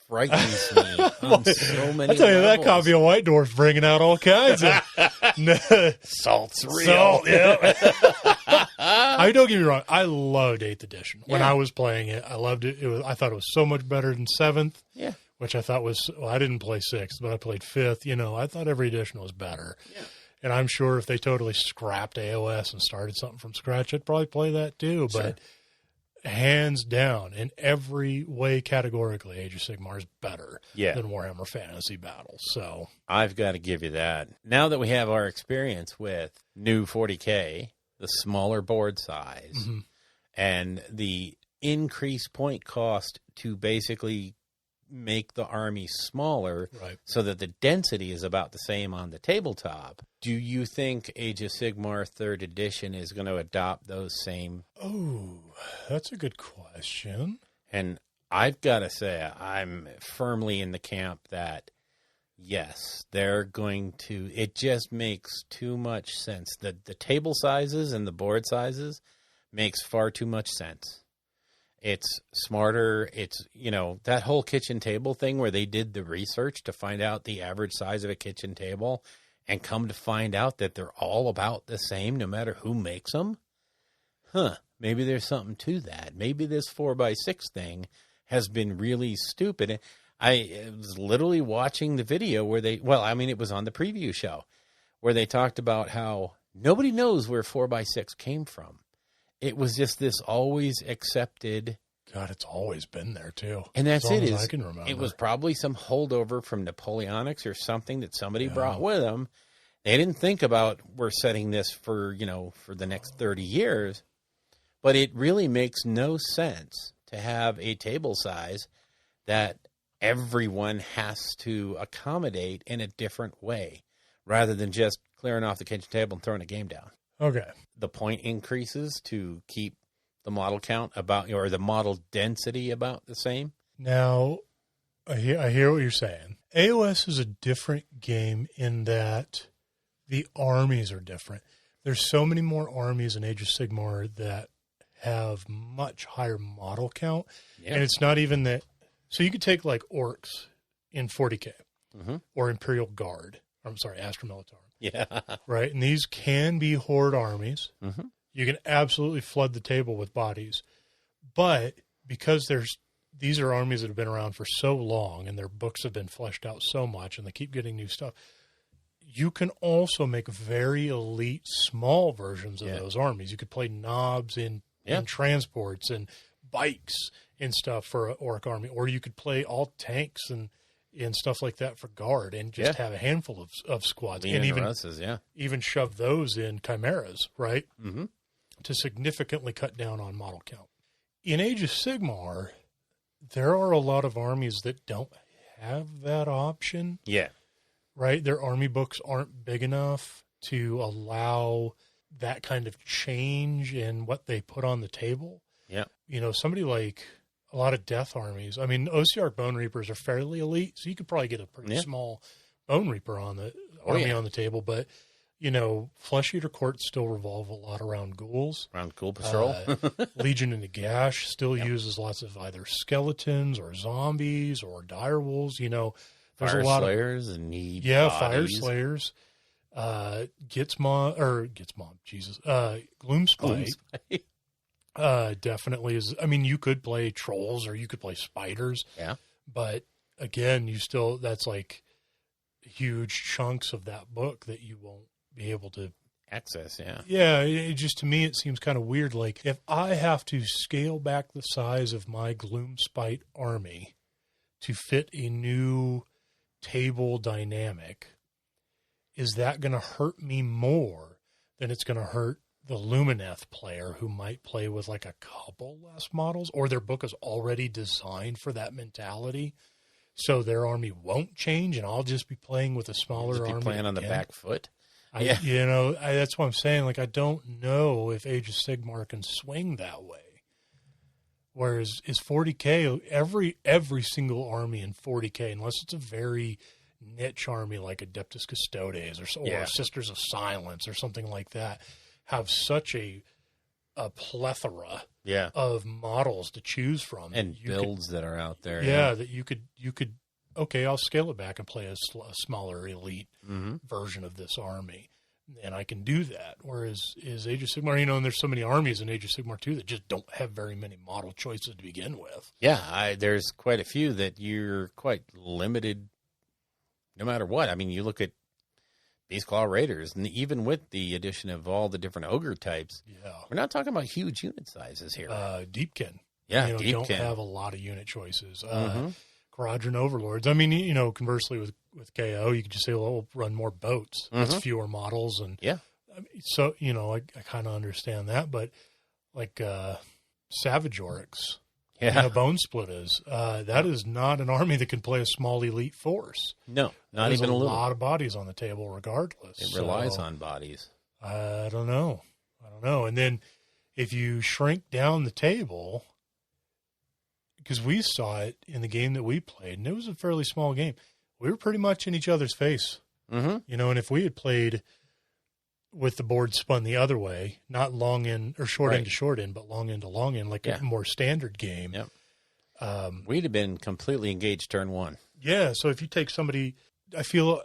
frightens me on so many I tell you, levels. that copy of White Dwarf's bringing out all kinds of salt's real. Salt, yeah. I don't get me wrong. I loved 8th edition when I was playing it. I loved it. I thought it was so much better than 7th. Yeah. Which I thought was. Well, I didn't play 6th, but I played 5th. I thought every edition was better. Yeah. And I'm sure if they totally scrapped AoS and started something from scratch, I'd probably play that too. Sure. But hands down, in every way, categorically, Age of Sigmar is better than Warhammer Fantasy Battles. So I've got to give you that. Now that we have our experience with new 40K, the smaller board size, And the increased point cost to basically make the army smaller Right. so that the density is about the same on the tabletop. Do you think Age of Sigmar 3rd edition is going to adopt those same? Oh, that's a good question. And I've got to say, I'm firmly in the camp that, yes, they're going to, it just makes too much sense. The table sizes and the board sizes makes far too much sense. It's smarter. It's, that whole kitchen table thing where they did the research to find out the average size of a kitchen table and come to find out that they're all about the same no matter who makes them. Maybe there's something to that. Maybe this 4x6 thing has been really stupid. I was literally watching the video where it was on the preview show where they talked about how nobody knows where 4x6 came from. It was just this always accepted. God, it's always been there too. And that's as long it. As I can remember. It was probably some holdover from Napoleonics or something that somebody brought with them. They didn't think about, we're setting this for the next 30 years. But it really makes no sense to have a table size that everyone has to accommodate in a different way rather than just clearing off the kitchen table and throwing a game down. Okay. The point increases to keep the model count or the model density about the same. Now, I hear what you're saying. AoS is a different game in that the armies are different. There's so many more armies in Age of Sigmar that have much higher model count. Yeah. And it's not even that. So you could take like orcs in 40K or Imperial Guard. Astra Militarum. Yeah. Right. And these can be horde armies. Mm-hmm. You can absolutely flood the table with bodies. But because these are armies that have been around for so long and their books have been fleshed out so much and they keep getting new stuff, you can also make very elite small versions of those armies. You could play knobs in transports and bikes and stuff for an orc army. Or you could play all tanks and stuff like that for guard and just have a handful of squads. And even shove those in chimeras, right? Mm-hmm. To significantly cut down on model count. In Age of Sigmar, there are a lot of armies that don't have that option. Yeah. Right? Their army books aren't big enough to allow that kind of change in what they put on the table. Yeah. Somebody like a lot of death armies. I mean, OCR Bone Reapers are fairly elite, so you could probably get a pretty small Bone Reaper on the army on the table. But, Flesh Eater courts still revolve a lot around ghouls. Around Ghoul Patrol. Legion in the Gash still uses lots of either skeletons or zombies or dire wolves. There's Fire a lot Slayers and need Fire Slayers. Gloomspite. Definitely is. I mean, you could play trolls or you could play spiders. Yeah. But again, that's like huge chunks of that book that you won't be able to access. Yeah. Yeah. To me, it seems kind of weird. Like if I have to scale back the size of my Gloomspite army to fit a new table dynamic, is that going to hurt me more than it's going to hurt the Lumineth player who might play with like a couple less models, or their book is already designed for that mentality, so their army won't change, and I'll just be playing with a smaller army. Playing on the back foot. That's what I'm saying. Like, I don't know if Age of Sigmar can swing that way. Whereas is 40K, every single army in 40K, unless it's a very niche army like Adeptus Custodes or Sisters of Silence or something like that, have such a plethora of models to choose from. And builds that are out there. Yeah, that you could, okay, I'll scale it back and play a smaller elite version of this army. And I can do that. Whereas is Age of Sigmar, and there's so many armies in Age of Sigmar too that just don't have very many model choices to begin with. Yeah, there's quite a few that you're quite limited no matter what. I mean, you look at Beastclaw Raiders, and even with the addition of all the different ogre types, we're not talking about huge unit sizes here. Deepkin. Deepkin. Don't have a lot of unit choices. Quadrant Overlords. I mean, conversely with KO, you could just say, well, we'll run more boats. That's fewer models. And I mean, so, I kind of understand that. But like Savage Oryx, Yeah. Bone Splitters. That is not an army that can play a small elite force. No, not There's even a little. A lot of bodies on the table, regardless. It relies on bodies. I don't know. And then if you shrink down the table, because we saw it in the game that we played, and it was a fairly small game, we were pretty much in each other's face. Mm-hmm. And if we had played with the board spun the other way, not long in or short Right. end to short end, but long end to long end, like a more standard game. Yep. We'd have been completely engaged turn one. Yeah. So if you take somebody, I feel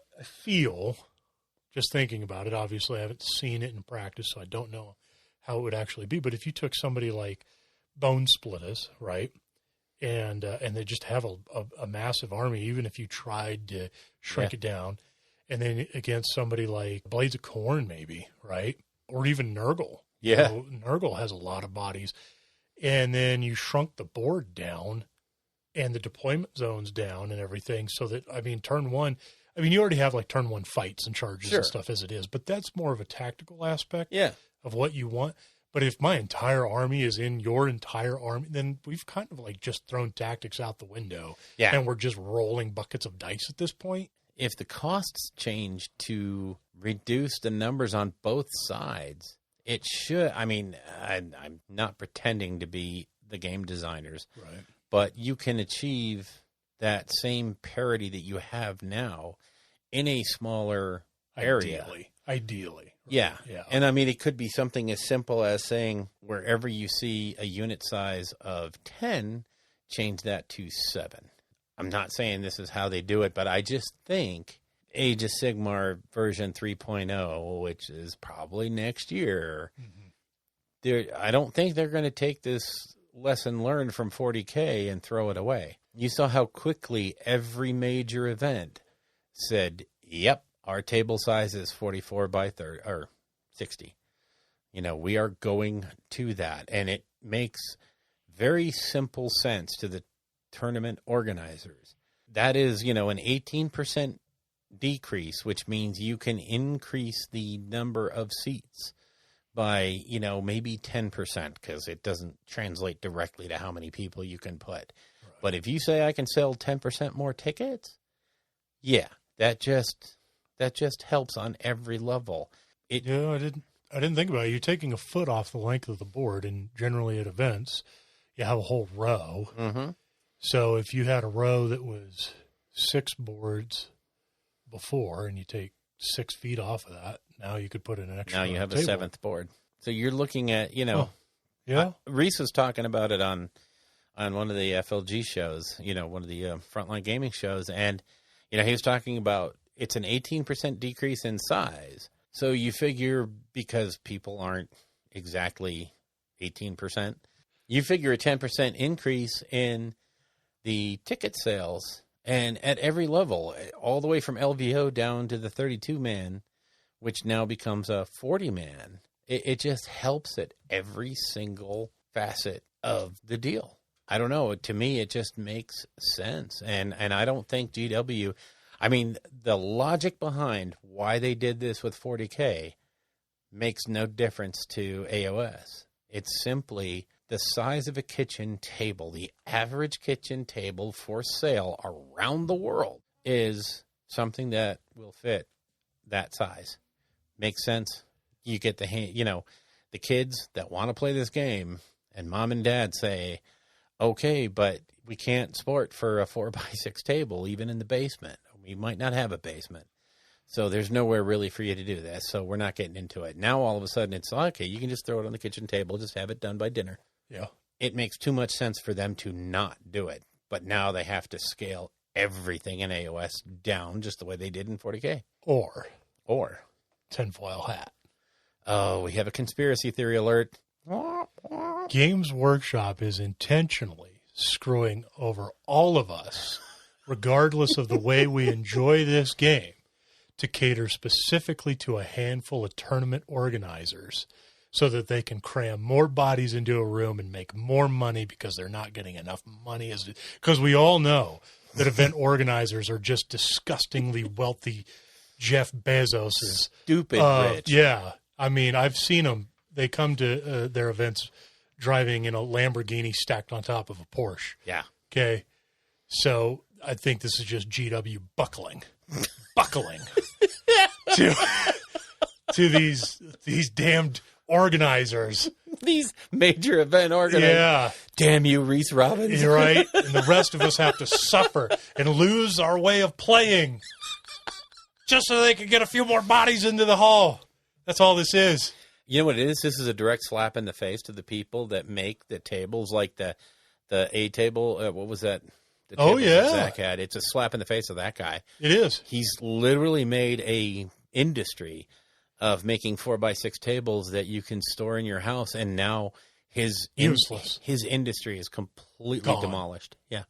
just thinking about it, obviously I haven't seen it in practice, so I don't know how it would actually be. But if you took somebody like Bone Splitters, right, and they just have a massive army, even if you tried to shrink it down, and then against somebody like Blades of Corn, maybe, right, or even Nurgle. Yeah. Nurgle has a lot of bodies, and then you shrunk the board down and the deployment zones down and everything, so that turn one. You already have like turn one fights and charges and stuff as it is, but that's more of a tactical aspect of what you want. But if my entire army is in your entire army, then we've kind of like just thrown tactics out the window. Yeah. And we're just rolling buckets of dice at this point. If the costs change to reduce the numbers on both sides, it should. I'm not pretending to be the game designers, right? But you can achieve that same parity that you have now in a smaller area. Ideally. Yeah. Yeah. And it could be something as simple as saying wherever you see a unit size of 10, change that to 7. I'm not saying this is how they do it, but I just think Age of Sigmar version 3.0, which is probably next year, I don't think they're going to take this lesson learned from 40K and throw it away. You saw how quickly every major event said, yep, our table size is 44 by 30 or 60. We are going to that. And it makes very simple sense to the tournament organizers. That is, an 18% decrease, which means you can increase the number of seats by, maybe 10%, because it doesn't translate directly to how many people you can put. Right. But if you say I can sell 10% more tickets, yeah, that just helps on every level. I didn't think about it. You're taking a foot off the length of the board, and generally at events, you have a whole row. Mm-hmm. So if you had a row that was 6 boards before, and you take 6 feet off of that, now you could put in an extra. Now you have table. a 7th board. So you're looking at, yeah. Reese was talking about it on one of the FLG shows, one of the Frontline Gaming shows, and he was talking about it's an 18% decrease in size. So you figure, because people aren't exactly 18%, you figure a 10% increase in the ticket sales, and at every level, all the way from LVO down to the 32-man, which now becomes a 40-man. It just helps at every single facet of the deal. I don't know. To me, it just makes sense. And I don't think GW, the logic behind why they did this with 40K makes no difference to AoS. It's simply the size of a kitchen table. The average kitchen table for sale around the world is something that will fit that size. Makes sense. You get the kids that want to play this game, and mom and dad say, okay, but we can't sport for a 4x6 table, even in the basement. We might not have a basement. So there's nowhere really for you to do this. So we're not getting into it. Now, all of a sudden, it's okay. You can just throw it on the kitchen table. Just have it done by dinner. Yeah. It makes too much sense for them to not do it. But now they have to scale everything in AoS down just the way they did in 40K. Or tinfoil hat. Oh, we have a conspiracy theory alert. Games Workshop is intentionally screwing over all of us, regardless of the way we enjoy this game, to cater specifically to a handful of tournament organizers so that they can cram more bodies into a room and make more money because they're not getting enough money. Because we all know that event organizers are just disgustingly wealthy Jeff Bezos' stupid rich. Yeah. I've seen them. They come to their events driving in a Lamborghini stacked on top of a Porsche. Yeah. Okay. So I think this is just GW buckling to these damned organizers. These major event organizers. Yeah. Damn you, Reese Robbins. You're right. And the rest of us have to suffer and lose our way of playing just so they can get a few more bodies into the hall. That's all this is. You know what it is? This is a direct slap in the face to the people that make the tables like the A table. What was that? The Oh, tables yeah. that Zach had. It's a slap in the face of that guy. It is. He's literally made a industry of making 4x6 tables that you can store in your house, and now his industry is completely Gone. demolished. Yeah,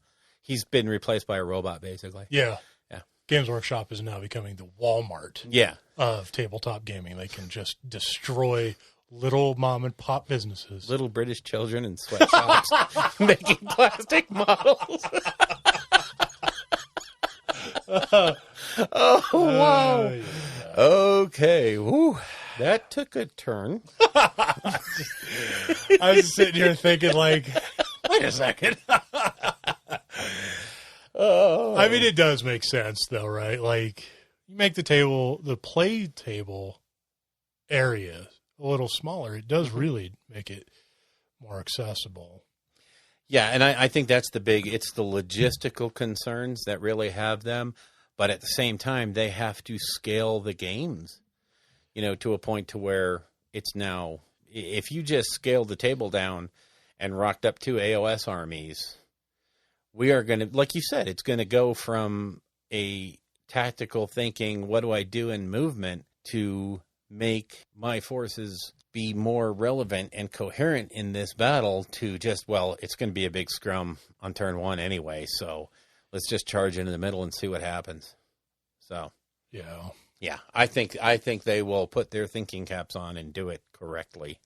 he's been replaced by a robot, basically. Yeah. Yeah. Games Workshop is now becoming the Walmart Yeah, of tabletop gaming. They can just destroy little mom and pop businesses. little British children in sweatshops making plastic models. Oh wow! Yeah. Okay, woo. That took a turn. I was sitting here thinking, like, wait a second. I mean, it does make sense, though, right? Like, you make the play table area a little smaller. It does really make it more accessible. Yeah, and I think that's it's the logistical concerns that really have them. But at the same time, they have to scale the games, to a point to where it's now, if you just scaled the table down and rocked up 2 AoS armies, we are going to, like you said, it's going to go from a tactical thinking, what do I do in movement, to make my forces be more relevant and coherent in this battle, to just, well, it's going to be a big scrum on turn 1 anyway, so let's just charge into the middle and see what happens. So, yeah, I think they will put their thinking caps on and do it correctly.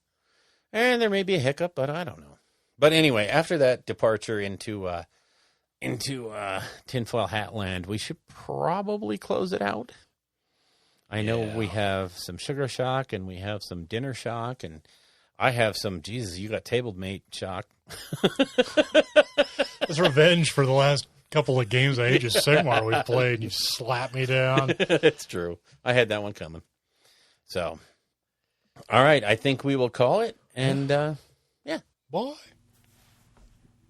And there may be a hiccup, but I don't know. But anyway, after that departure into tinfoil hat land, we should probably close it out. I know we have some sugar shock and we have some dinner shock, and I have some, Jesus, you got table mate shock. It's revenge for the last couple of games of Age of Sigmar we played, and you slapped me down. It's true. I had that one coming. So, all right, I think we will call it, and yeah. Bye.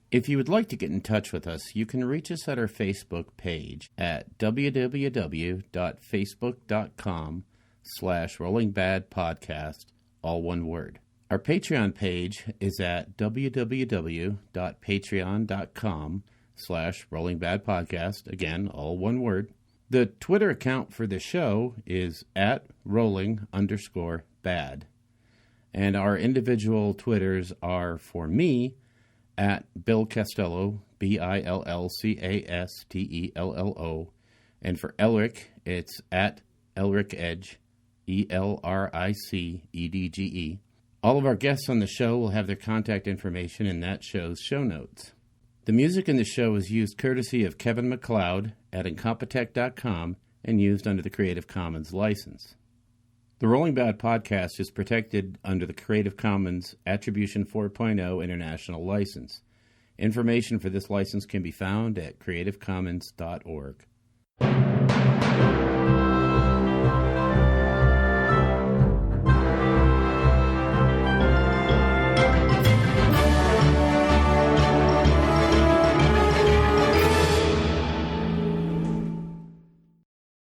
If you would like to get in touch with us, you can reach us at our Facebook page at www.facebook.com/rollingbadpodcast, all one word. Our Patreon page is at www.patreon.com/rollingbadpodcast, again, all one word. The Twitter account for the show is at rolling_bad. And our individual Twitters are, for me, at Bill Castello, BILLCASTELLO. And for Elric, it's at Elric Edge, ELRICEDGE. All of our guests on the show will have their contact information in that show's show notes. The music in the show is used courtesy of Kevin MacLeod at Incompetech.com and used under the Creative Commons license. The Rolling Bad podcast is protected under the Creative Commons Attribution 4.0 International License. Information for this license can be found at creativecommons.org.